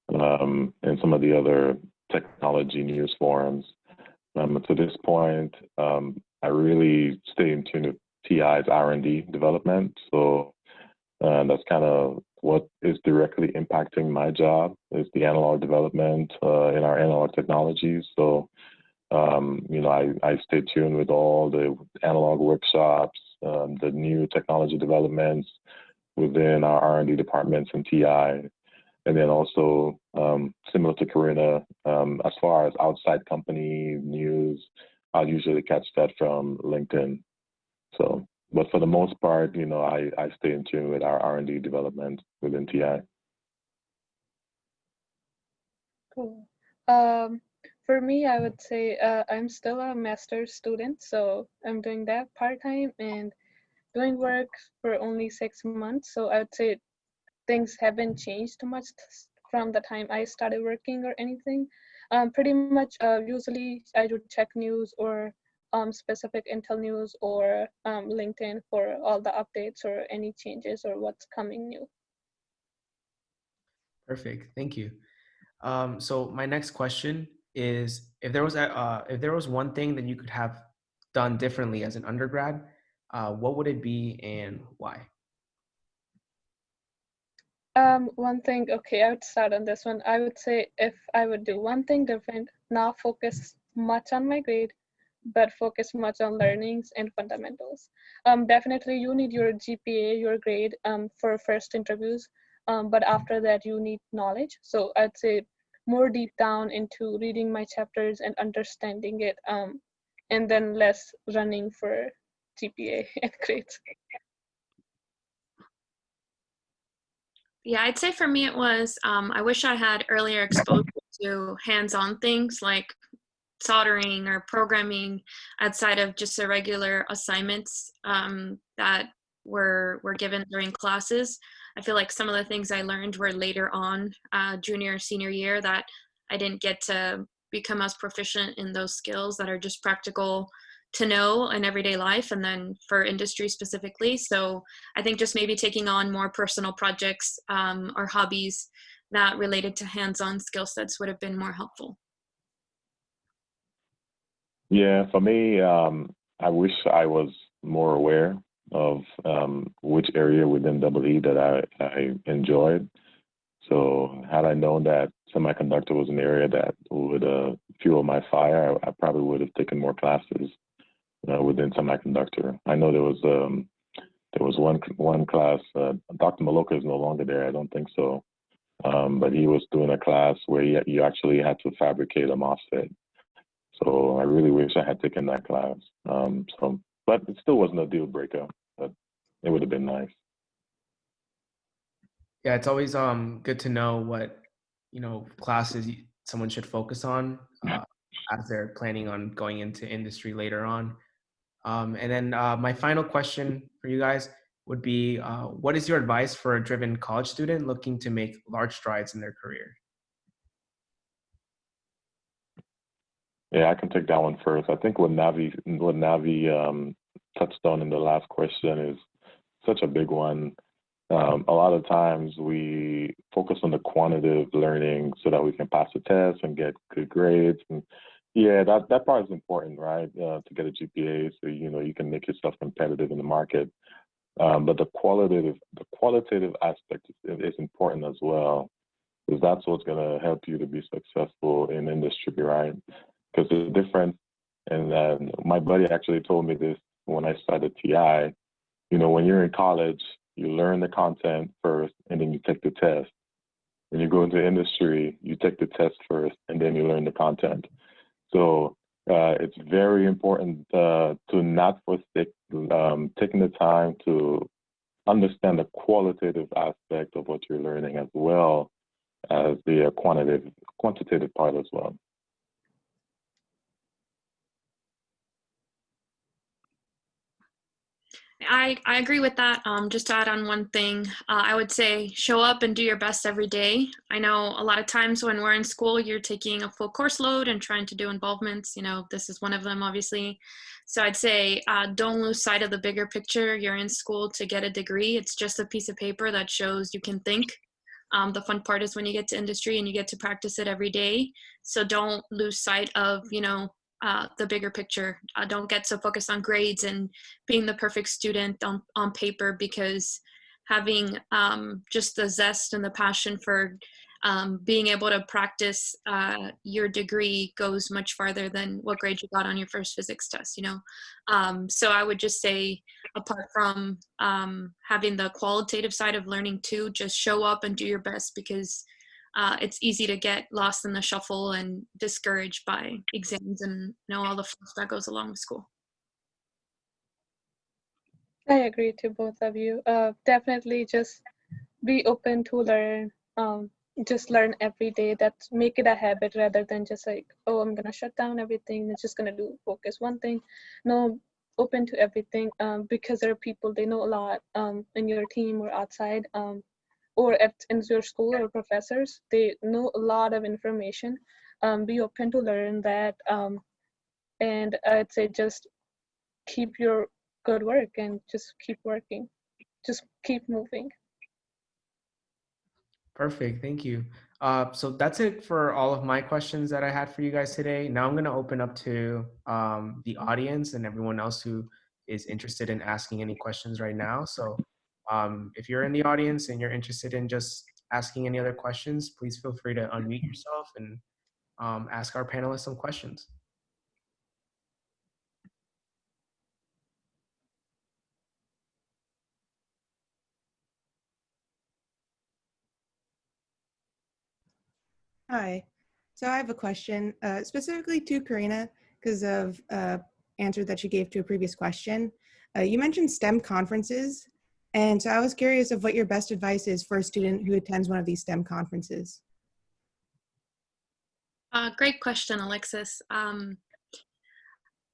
Speaker 2: and some of the other technology news forums. To this point, I really stay in tune with TI's R&D development. So that's kind of what is directly impacting my job is the analog development in our analog technologies. So I stay tuned with all the analog workshops, the new technology developments within our R&D departments and TI. And then also, similar to Karina, as far as outside company news, I'll usually catch that from LinkedIn. So, but for the most part, I stay in tune with our R&D development within TI.
Speaker 4: Cool. For me, I would say I'm still a master's student, so I'm doing that part-time and doing work for only 6 months. So I would say things haven't changed too much from the time I started working or anything. Pretty much, usually I would check news or specific Intel news or LinkedIn for all the updates or any changes or what's coming new.
Speaker 1: Perfect. Thank you. So my next question is, if there was one thing that you could have done differently as an undergrad, what would it be and why?
Speaker 4: One thing, okay, I would start on this one. I would say if I would do one thing different, not focus much on my grade, but focus much on learnings and fundamentals. Definitely you need your GPA, your grade for first interviews, but after that you need knowledge. So I'd say more deep down into reading my chapters and understanding it, and then less running for GPA and grades.
Speaker 3: Yeah, I'd say for me it was, I wish I had earlier exposure to hands-on things like soldering or programming outside of just the regular assignments that were given during classes. I feel like some of the things I learned were later on, junior, senior year, that I didn't get to become as proficient in those skills that are just practical to know in everyday life and then for industry specifically. So I think just maybe taking on more personal projects or hobbies that related to hands-on skill sets would have been more helpful.
Speaker 2: Yeah, for me, I wish I was more aware of which area within EE that I enjoyed. So had I known that semiconductor was an area that would fuel my fire, I probably would have taken more classes within semiconductor. I know there was one class. Dr. Maloka is no longer there. I don't think so. But he was doing a class where you actually had to fabricate a MOSFET. So I really wish I had taken that class. But it still wasn't a deal breaker. But it would have been nice.
Speaker 1: Yeah, it's always good to know what classes someone should focus on as they're planning on going into industry later on. And then my final question for you guys would be, what is your advice for a driven college student looking to make large strides in their career?
Speaker 2: Yeah, I can take that one first. I think what Navi touched on in the last question is such a big one. A lot of times we focus on the quantitative learning so that we can pass the test and get good grades. And yeah, that part is important, right? To get a GPA, so you can make yourself competitive in the market. But the qualitative aspect is important as well, because that's what's going to help you to be successful in industry, right? Because the difference, and my buddy actually told me this when I started TI. When you're in college, you learn the content first, and then you take the test. When you go into industry, you take the test first, and then you learn the content. So it's very important to not forsake taking the time to understand the qualitative aspect of what you're learning, as well as the quantitative part as well.
Speaker 3: I agree with that. Just to add on one thing, I would say show up and do your best every day. I know a lot of times when we're in school, you're taking a full course load and trying to do involvements. This is one of them, obviously. So I'd say don't lose sight of the bigger picture. You're in school to get a degree. It's just a piece of paper that shows you can think. The fun part is when you get to industry and you get to practice it every day. So don't lose sight of, the bigger picture. Don't get so focused on grades and being the perfect student on paper, because having just the zest and the passion for being able to practice your degree goes much farther than what grade you got on your first physics test, So I would just say, apart from having the qualitative side of learning too, just show up and do your best, because it's easy to get lost in the shuffle and discouraged by exams and all the fluff that goes along with school.
Speaker 4: I agree to both of you. Definitely just be open to learn. Just learn every day. That's make it a habit rather than just like, oh, I'm gonna shut down everything. It's just gonna focus one thing. No, open to everything. Because there are people, they know a lot in your team or outside. or in your school or professors, they know a lot of information. Be open to learn that, and I'd say just keep your good work and just keep working, just keep moving.
Speaker 1: Perfect. Thank you. So that's it for all of my questions that I had for you guys today. Now I'm going to open up to the audience and everyone else who is interested in asking any questions right now. So if you're in the audience and you're interested in just asking any other questions, please feel free to unmute yourself and ask our panelists some questions.
Speaker 5: Hi. So I have a question specifically to Karina because of answer that she gave to a previous question. You mentioned STEM conferences, and so I was curious of what your best advice is for a student who attends one of these STEM conferences.
Speaker 3: Great question, Alexis.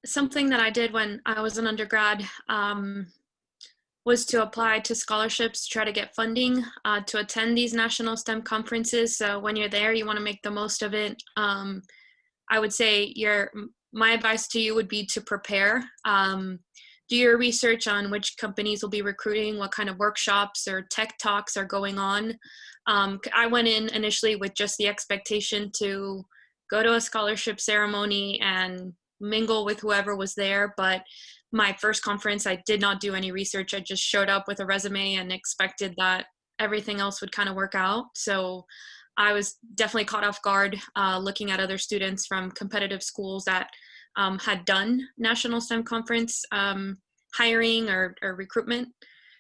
Speaker 3: Something that I did when I was an undergrad was to apply to scholarships, try to get funding to attend these national STEM conferences. So when you're there, you want to make the most of it. I would say my advice to you would be to prepare. Do your research on which companies will be recruiting, what kind of workshops or tech talks are going on. I went in initially with just the expectation to go to a scholarship ceremony and mingle with whoever was there, but my first conference, I did not do any research. I just showed up with a resume and expected that everything else would kind of work out. So I was definitely caught off guard looking at other students from competitive schools that had done National STEM Conference hiring or recruitment.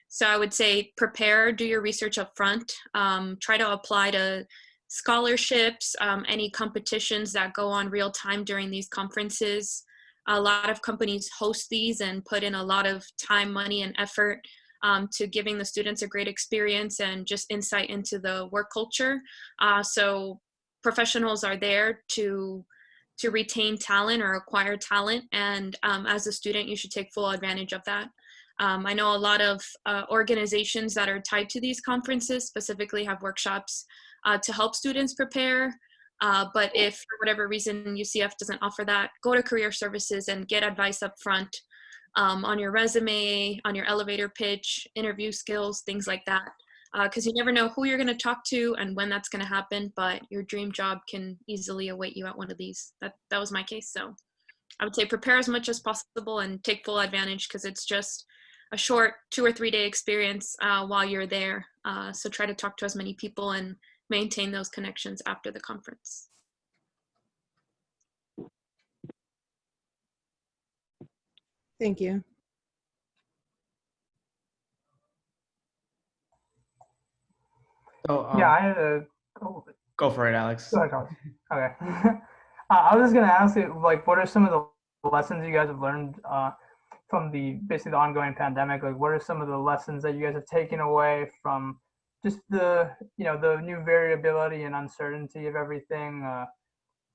Speaker 3: So I would say prepare, do your research up front, try to apply to scholarships, any competitions that go on real time during these conferences. A lot of companies host these and put in a lot of time, money, and effort to giving the students a great experience and just insight into the work culture. So professionals are there to retain talent or acquire talent, and as a student, you should take full advantage of that. I know a lot of organizations that are tied to these conferences specifically have workshops to help students prepare. But if for whatever reason UCF doesn't offer that, go to career services and get advice up front on your resume, on your elevator pitch, interview skills, things like that. Because you never know who you're going to talk to and when that's going to happen, but your dream job can easily await you at one of these. That was my case. So I would say prepare as much as possible and take full advantage, because it's just a short 2 or 3 day experience while you're there. So try to talk to as many people and maintain those connections after the conference.
Speaker 5: Thank you.
Speaker 1: So
Speaker 6: Yeah, I had a. Oh,
Speaker 1: go for it, Alex.
Speaker 6: go ahead, Carlos. Okay. I was just gonna ask you, like, what are some of the lessons you guys have learned from basically the ongoing pandemic? Like, what are some of the lessons that you guys have taken away from just the new variability and uncertainty of everything,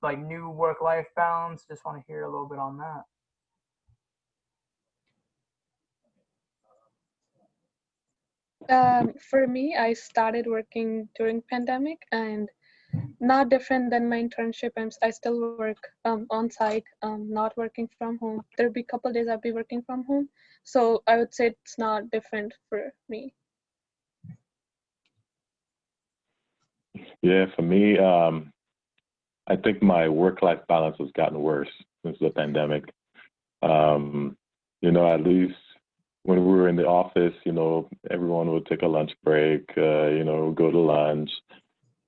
Speaker 6: like new work-life balance? Just want to hear a little bit on that.
Speaker 4: For me, I started working during pandemic, and not different than my internship. I still work on site, not working from home. There'll be a couple days I'll be working from home. So I would say it's not different for me.
Speaker 2: Yeah, for me, I think my work-life balance has gotten worse since the pandemic. At least when we were in the office, everyone would take a lunch break, go to lunch.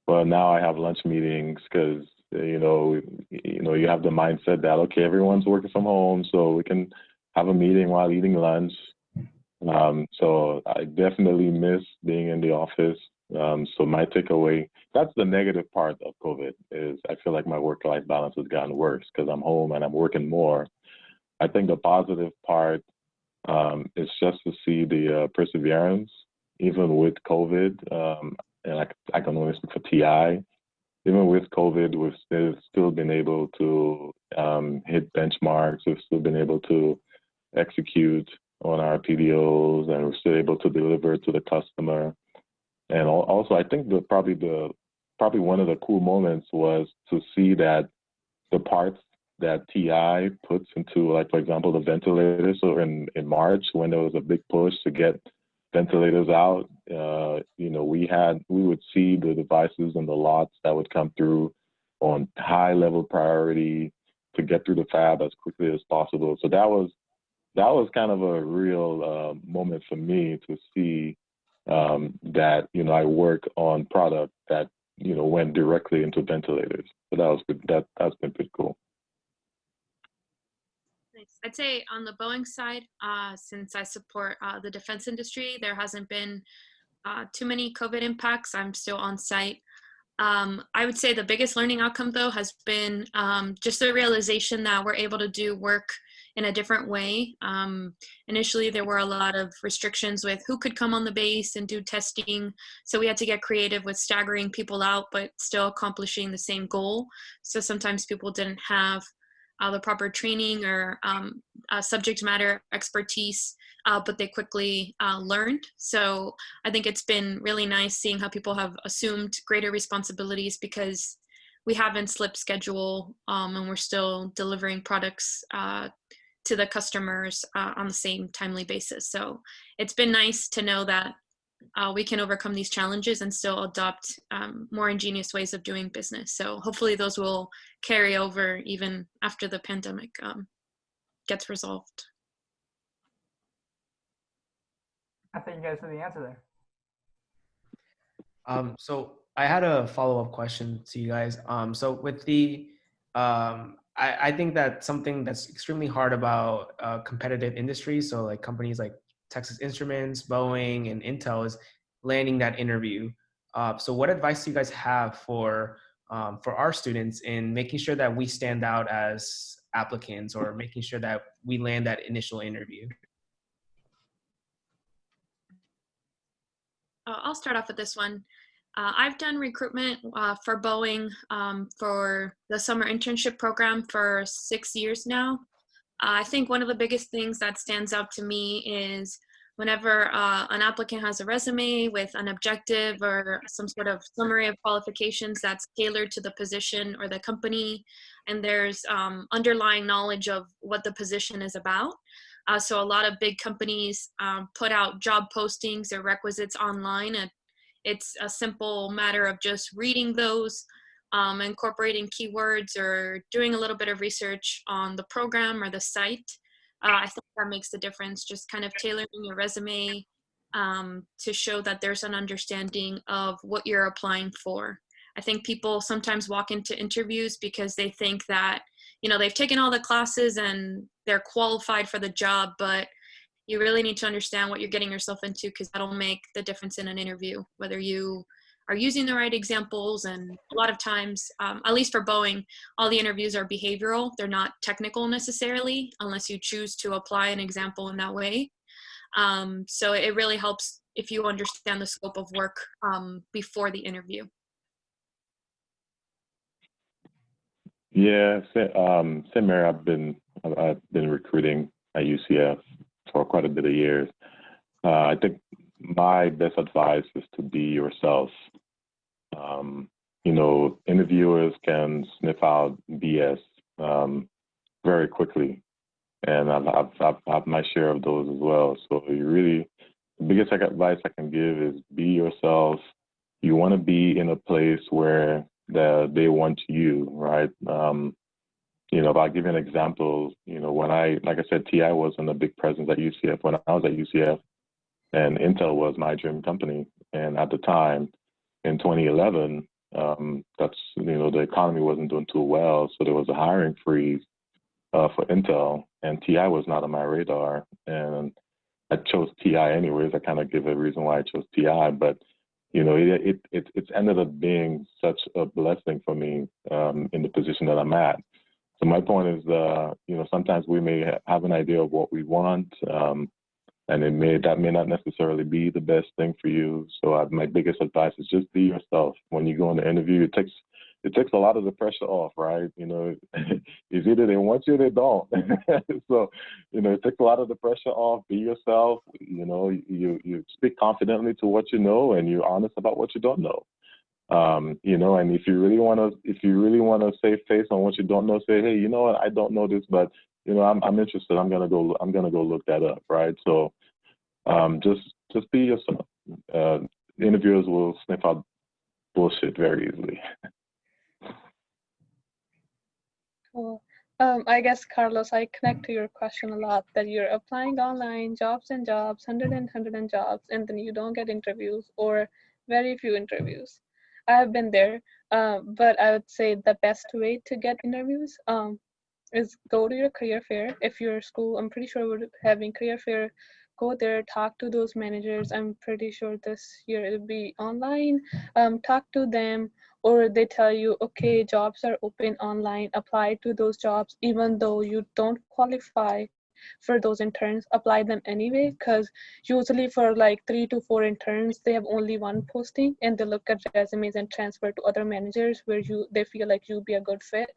Speaker 2: Well, now I have lunch meetings because, you have the mindset that, okay, everyone's working from home, so we can have a meeting while eating lunch. So I definitely miss being in the office. So my takeaway, that's the negative part of COVID, is I feel like my work-life balance has gotten worse because I'm home and I'm working more. I think the positive part is just to see the perseverance, even with COVID. And I can only speak for TI. Even with COVID, we've still been able to hit benchmarks. We've still been able to execute on our PDOs, and we're still able to deliver to the customer. And also, I think probably one of the cool moments was to see that the parts that TI puts into, like, for example, the ventilators. So in March, when there was a big push to get ventilators out, we would see the devices and the lots that would come through on high level priority to get through the fab as quickly as possible. So that was kind of a real moment for me to see that, I work on product that, went directly into ventilators. So that was good. That's been pretty cool.
Speaker 3: Nice. I'd say on the Boeing side, since I support the defense industry, there hasn't been too many COVID impacts. I'm still on site. I would say the biggest learning outcome, though, has been just the realization that we're able to do work in a different way. Initially, there were a lot of restrictions with who could come on the base and do testing. So we had to get creative with staggering people out, but still accomplishing the same goal. So sometimes people didn't have the proper training or subject matter expertise, but they quickly learned. So I think it's been really nice seeing how people have assumed greater responsibilities because we haven't slipped schedule and we're still delivering products to the customers on the same timely basis. So it's been nice to know that we can overcome these challenges and still adopt more ingenious ways of doing business. So hopefully those will carry over even after the pandemic gets resolved.
Speaker 6: I think you guys know the answer there.
Speaker 1: So I had a follow-up question to you guys. So with the, I think that something that's extremely hard about competitive industries, so like companies like Texas Instruments, Boeing, and Intel, is landing that interview. So what advice do you guys have for our students in making sure that we stand out as applicants or making sure that we land that initial interview?
Speaker 3: I'll start off with this one. I've done recruitment for Boeing for the summer internship program for 6 years now. I think one of the biggest things that stands out to me is whenever an applicant has a resume with an objective or some sort of summary of qualifications that's tailored to the position or the company, and there's underlying knowledge of what the position is about. So a lot of big companies put out job postings or requisites online, and it's a simple matter of just reading those, incorporating keywords or doing a little bit of research on the program or the site. I think that makes the difference, just kind of tailoring your resume to show that there's an understanding of what you're applying for. I think people sometimes walk into interviews because they think that, they've taken all the classes and they're qualified for the job, but you really need to understand what you're getting yourself into, because that'll make the difference in an interview, whether you are using the right examples. And a lot of times, at least for Boeing, all the interviews are behavioral. They're not technical necessarily, unless you choose to apply an example in that way. So it really helps if you understand the scope of work before the interview.
Speaker 2: Yeah, same here. I've been recruiting at UCF for quite a bit of years. I think my best advice is to be yourself. Interviewers can sniff out BS very quickly, and I've had my share of those as well. So the biggest advice I can give is be yourself. You want to be in a place where they want you, right? If I give you an example, when like I said, TI wasn't a big presence at UCF when I was at UCF, and Intel was my dream company. And at the time, in 2011, the economy wasn't doing too well, so there was a hiring freeze for Intel, and TI was not on my radar. And I chose TI anyways. I kind of give a reason why I chose TI, but it's ended up being such a blessing for me in the position that I'm at. So my point is, sometimes we may have an idea of what we want, and that may not necessarily be the best thing for you. So my biggest advice is just be yourself. When you go in the interview, it it takes a lot of the pressure off, right? You know, it's either they want you or they don't. So, you know, it takes a lot of the pressure off. Be yourself. You know, you speak confidently to what you know, and you're honest about what you don't know. You know, and if you really want to save face on what you don't know, say, hey, you know what, I don't know this, but you know, I'm interested. I'm gonna go look that up, right? So, just be yourself. Interviewers will sniff out bullshit very easily.
Speaker 4: Cool. I guess, Carlos, I connect to your question a lot that you're applying online, jobs and jobs, 100 jobs, and then you don't get interviews or very few interviews. I have been there, but I would say the best way to get interviews is go to your career fair. If your school, I'm pretty sure we're having career fair, go there, talk to those managers. I'm pretty sure this year it'll be online. Talk to them, or they tell you, okay, jobs are open online, apply to those jobs, even though you don't qualify for those interns, apply them anyway, because usually for like 3 to 4 interns, they have only one posting, and they look at resumes and transfer to other managers where they feel like you'll be a good fit.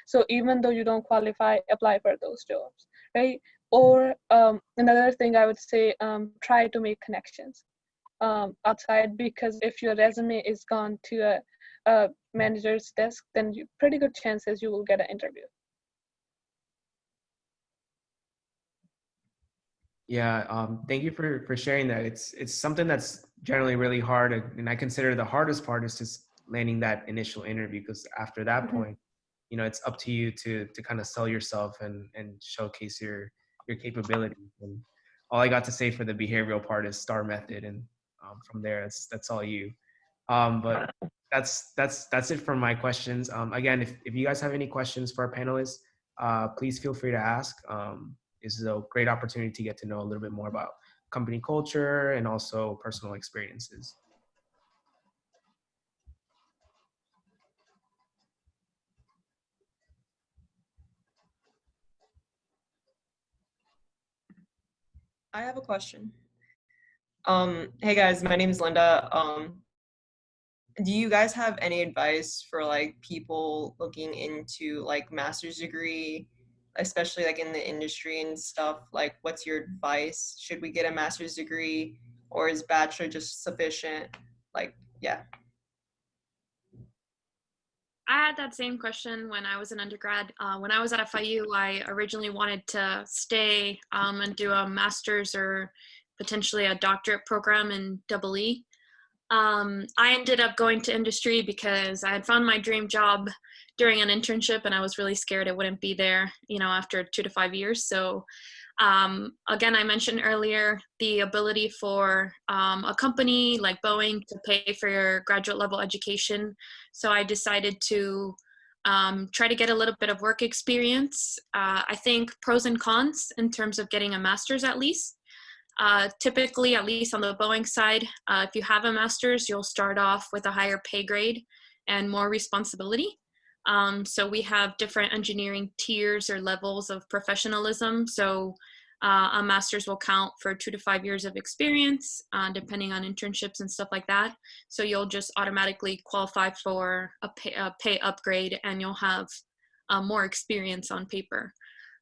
Speaker 4: So even though you don't qualify, apply for those jobs, right? Or another thing I would say, try to make connections outside, because if your resume is gone to a manager's desk, then pretty good chances you will get an interview.
Speaker 1: Yeah, thank you for sharing that. It's something that's generally really hard, and I consider the hardest part is just landing that initial interview, because after that point, you know, it's up to you to kind of sell yourself and showcase your capabilities. And all I got to say for the behavioral part is STAR method, and from there, that's all you. But that's it for my questions. Again, if you guys have any questions for our panelists, please feel free to ask. This is a great opportunity to get to know a little bit more about company culture and also personal experiences.
Speaker 7: I have a question. Hey guys, my name is Linda. Do you guys have any advice for like people looking into like master's degree, especially like in the industry and stuff? Like, what's your advice? Should we get a master's degree, or is bachelor just sufficient? Like, yeah.
Speaker 3: I had that same question when I was an undergrad. When I was at FIU, I originally wanted to stay and do a master's or potentially a doctorate program in EE. I ended up going to industry because I had found my dream job during an internship, and I was really scared it wouldn't be there, you know, after 2 to 5 years. So again, I mentioned earlier the ability for a company like Boeing to pay for your graduate level education. So I decided to try to get a little bit of work experience. I think pros and cons in terms of getting a master's at least. Typically, at least on the Boeing side, if you have a master's, you'll start off with a higher pay grade and more responsibility. So we have different engineering tiers or levels of professionalism. So a master's will count for 2 to 5 years of experience, depending on internships and stuff like that. So you'll just automatically qualify for a pay upgrade, and you'll have more experience on paper.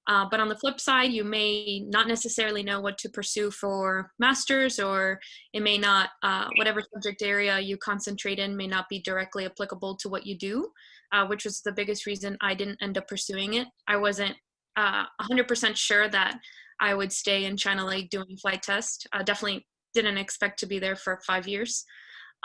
Speaker 3: But on the flip side, you may not necessarily know what to pursue for master's, or it may not, whatever subject area you concentrate in may not be directly applicable to what you do, which was the biggest reason I didn't end up pursuing it. I wasn't 100% sure that I would stay in China Lake doing flight test. Definitely didn't expect to be there for 5 years.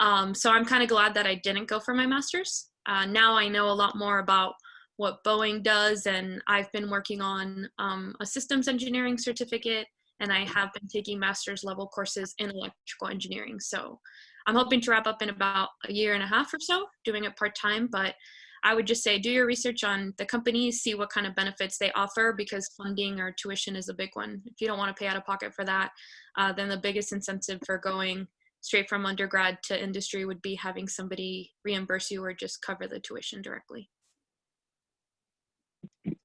Speaker 3: So I'm kind of glad that I didn't go for my master's. Now I know a lot more about what Boeing does, and I've been working on a systems engineering certificate, and I have been taking master's level courses in electrical engineering. So I'm hoping to wrap up in about 1.5 years or so, doing it part-time. But I would just say do your research on the companies, see what kind of benefits they offer, because funding or tuition is a big one. If you don't want to pay out of pocket for that, then the biggest incentive for going straight from undergrad to industry would be having somebody reimburse you or just cover the tuition directly.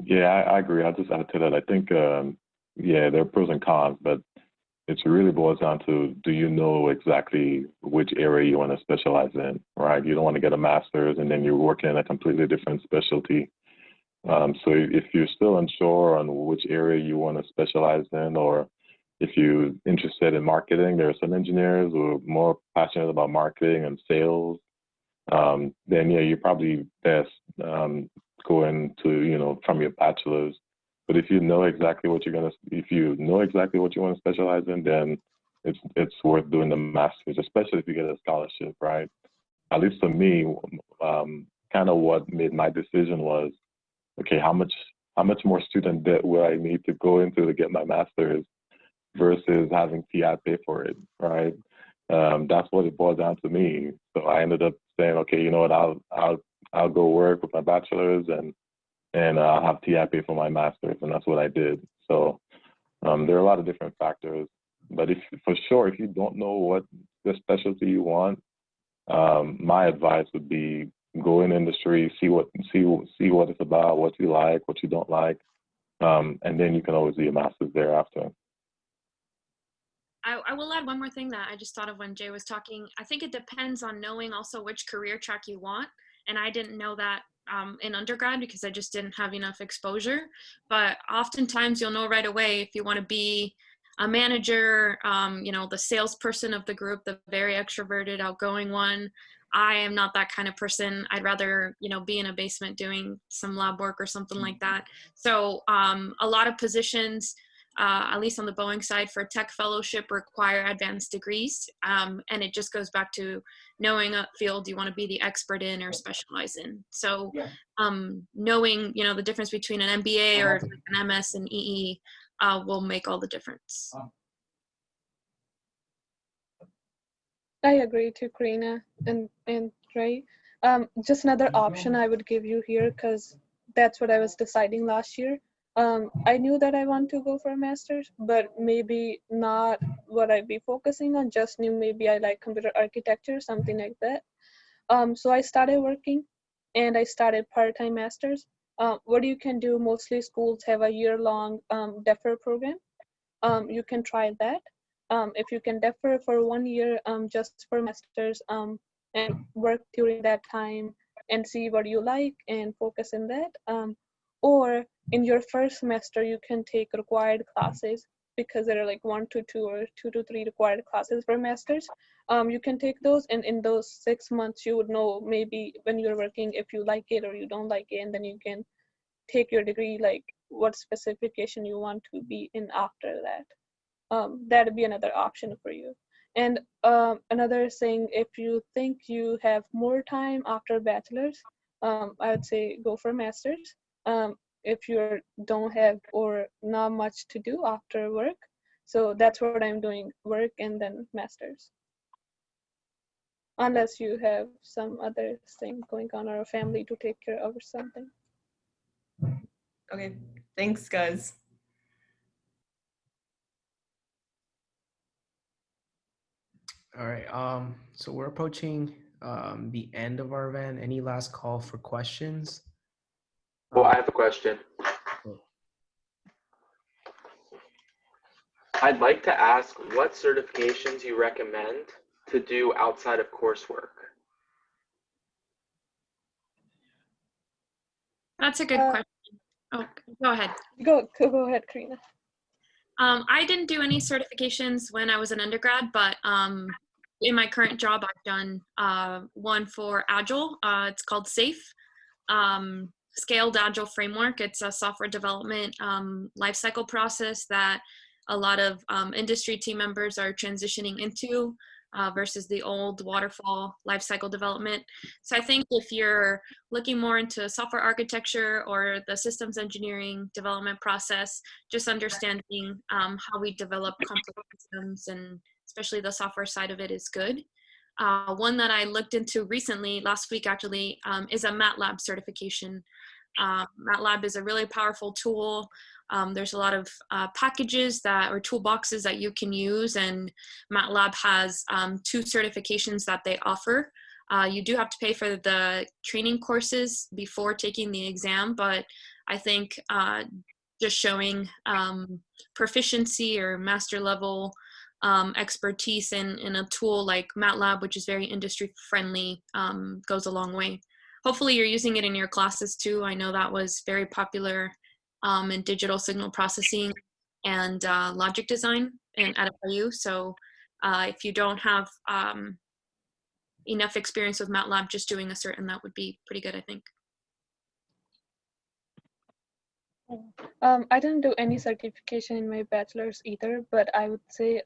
Speaker 2: Yeah, I agree. I'll just add to that. I think, yeah, there are pros and cons, but it really boils down to, do you know exactly which area you want to specialize in, right? You don't want to get a master's and then you're working in a completely different specialty. So if you're still unsure on which area you want to specialize in, or if you're interested in marketing, there are some engineers who are more passionate about marketing and sales, then yeah, you're probably best going to, from your bachelor's. But if you know exactly what you want to specialize in, then it's worth doing the master's, especially if you get a scholarship, right? At least for me, kind of what made my decision was, okay, how much more student debt will I need to go into to get my master's versus having TI pay for it, right? That's what it boiled down to me. So I ended up saying, okay, you know what, I'll go work with my bachelor's and I'll have TI pay for my master's, and that's what I did. So there are a lot of different factors, but if you don't know what the specialty you want, my advice would be go in industry, see what it's about, what you like, what you don't like, and then you can always do your master's thereafter.
Speaker 3: I will add one more thing that I just thought of when Jay was talking. I think it depends on knowing also which career track you want. And I didn't know that in undergrad because I just didn't have enough exposure. But oftentimes you'll know right away if you want to be a manager, the salesperson of the group, the very extroverted, outgoing one. I am not that kind of person. I'd rather, be in a basement doing some lab work or something like that. So a lot of positions, at least on the Boeing side, for tech fellowship require advanced degrees. And it just goes back to knowing a field you want to be the expert in or specialize in. So knowing, the difference between an MBA or an MS and EE will make all the difference.
Speaker 4: I agree to Karina and Ray. Just another option I would give you here, because that's what I was deciding last year. I knew that I want to go for a master's, but maybe not what I'd be focusing on. Just knew maybe I like computer architecture, something like that. So I started working, and I started part-time masters. What you can do, mostly schools have a year-long defer program. You can try that. If you can defer for 1 year just for masters and work during that time and see what you like and focus in that. Or in your first semester, you can take required classes, because there are like 1 to 2 or 2 to 3 required classes for masters. You can take those, and in those 6 months, you would know maybe when you're working if you like it or you don't like it, and then you can take your degree, like what specification you want to be in after that. That'd be another option for you. And another thing, if you think you have more time after bachelor's, I would say go for master's. If you don't have or not much to do after work. So that's what I'm doing, work and then master's. Unless you have some other thing going on or a family to take care of or something.
Speaker 7: Okay, thanks guys.
Speaker 1: All right. So we're approaching the end of our event. Any last call for questions?
Speaker 8: Well, I have a question. I'd like to ask what certifications you recommend to do outside of coursework.
Speaker 3: That's a good question. Oh, go ahead.
Speaker 4: Go ahead, Karina.
Speaker 3: I didn't do any certifications when I was an undergrad, but in my current job, I've done one for Agile. It's called SAFE, Scaled Agile Framework. It's a software development lifecycle process that a lot of industry team members are transitioning into versus the old waterfall lifecycle development. So I think if you're looking more into software architecture or the systems engineering development process, just understanding how we develop complex systems and especially the software side of it is good. One that I looked into recently, last week actually, is a MATLAB certification. MATLAB is a really powerful tool. There's a lot of packages or toolboxes that you can use, and MATLAB has 2 certifications that they offer. You do have to pay for the training courses before taking the exam, but I think just showing proficiency or master level expertise in a tool like MATLAB, which is very industry friendly, goes a long way. Hopefully you're using it in your classes too. I know that was very popular in digital signal processing and logic design at FIU. So if you don't have enough experience with MATLAB, just doing a certain, that would be pretty good, I think.
Speaker 4: I didn't do any certification in my bachelor's either, but I would say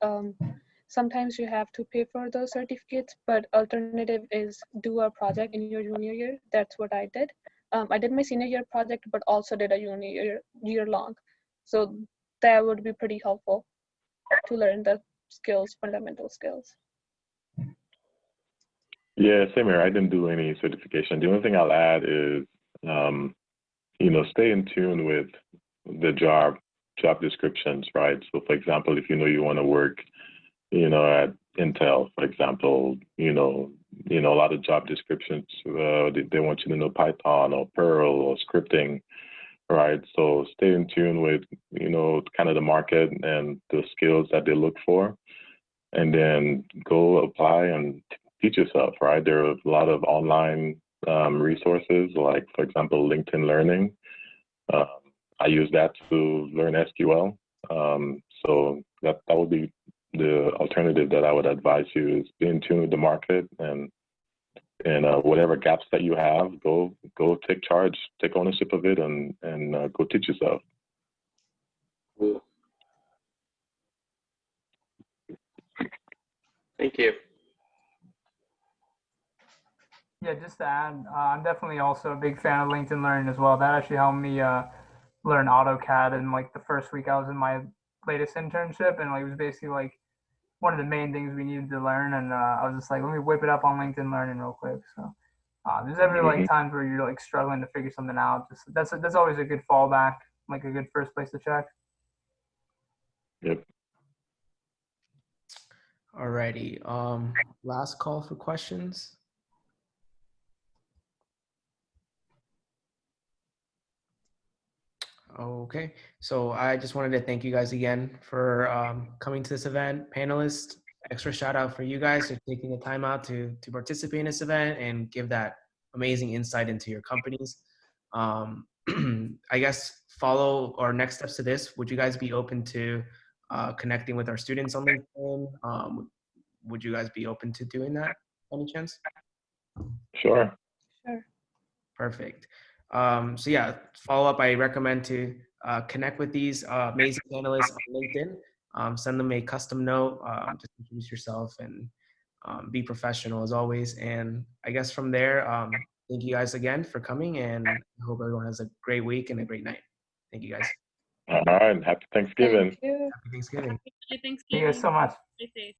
Speaker 4: sometimes you have to pay for those certificates, but alternative is do a project in your junior year. That's what I did. I did my senior year project, but also did a year long. So that would be pretty helpful to learn the skills, fundamental skills.
Speaker 2: Yeah, same here. I didn't do any certification. The only thing I'll add is, stay in tune with the job descriptions, right? So, for example, if you want to work, at Intel, for example, a lot of job descriptions, they want you to know Python or Perl or scripting, right? So stay in tune with, kind of the market and the skills that they look for, and then go apply and teach yourself, right? There are a lot of online resources, like, for example, LinkedIn Learning. I use that to learn SQL. So that would be the alternative that I would advise you, is be in tune with the market, and whatever gaps that you have, go take charge, take ownership of it, and go teach yourself.
Speaker 8: Cool. Thank you.
Speaker 6: Yeah, just to add, I'm definitely also a big fan of LinkedIn Learning as well. That actually helped me learn AutoCAD in like the first week I was in my latest internship, and like it was basically like one of the main things we needed to learn. And I was just like, let me whip it up on LinkedIn Learning real quick. So there's ever like times where you're like struggling to figure something out. Just that's always a good fallback, like a good first place to check.
Speaker 2: Yep.
Speaker 1: Alrighty. Last call for questions. Okay, so I just wanted to thank you guys again for coming to this event. Panelists, extra shout out for you guys for taking the time out to participate in this event and give that amazing insight into your companies. I guess follow or next steps to this, would you guys be open to connecting with our students on LinkedIn? Would you guys be open to doing that, any chance?
Speaker 2: Sure.
Speaker 4: Sure.
Speaker 1: Perfect. So yeah, follow up, I recommend to connect with these amazing panelists on LinkedIn. Send them a custom note, just introduce yourself, and be professional as always. And I guess from there, thank you guys again for coming, and I hope everyone has a great week and a great night. Thank you guys.
Speaker 2: All right. Happy Thanksgiving.
Speaker 4: Thank you.
Speaker 1: Happy Thanksgiving.
Speaker 3: Happy Thanksgiving.
Speaker 6: Thank you guys so much.
Speaker 3: Stay safe.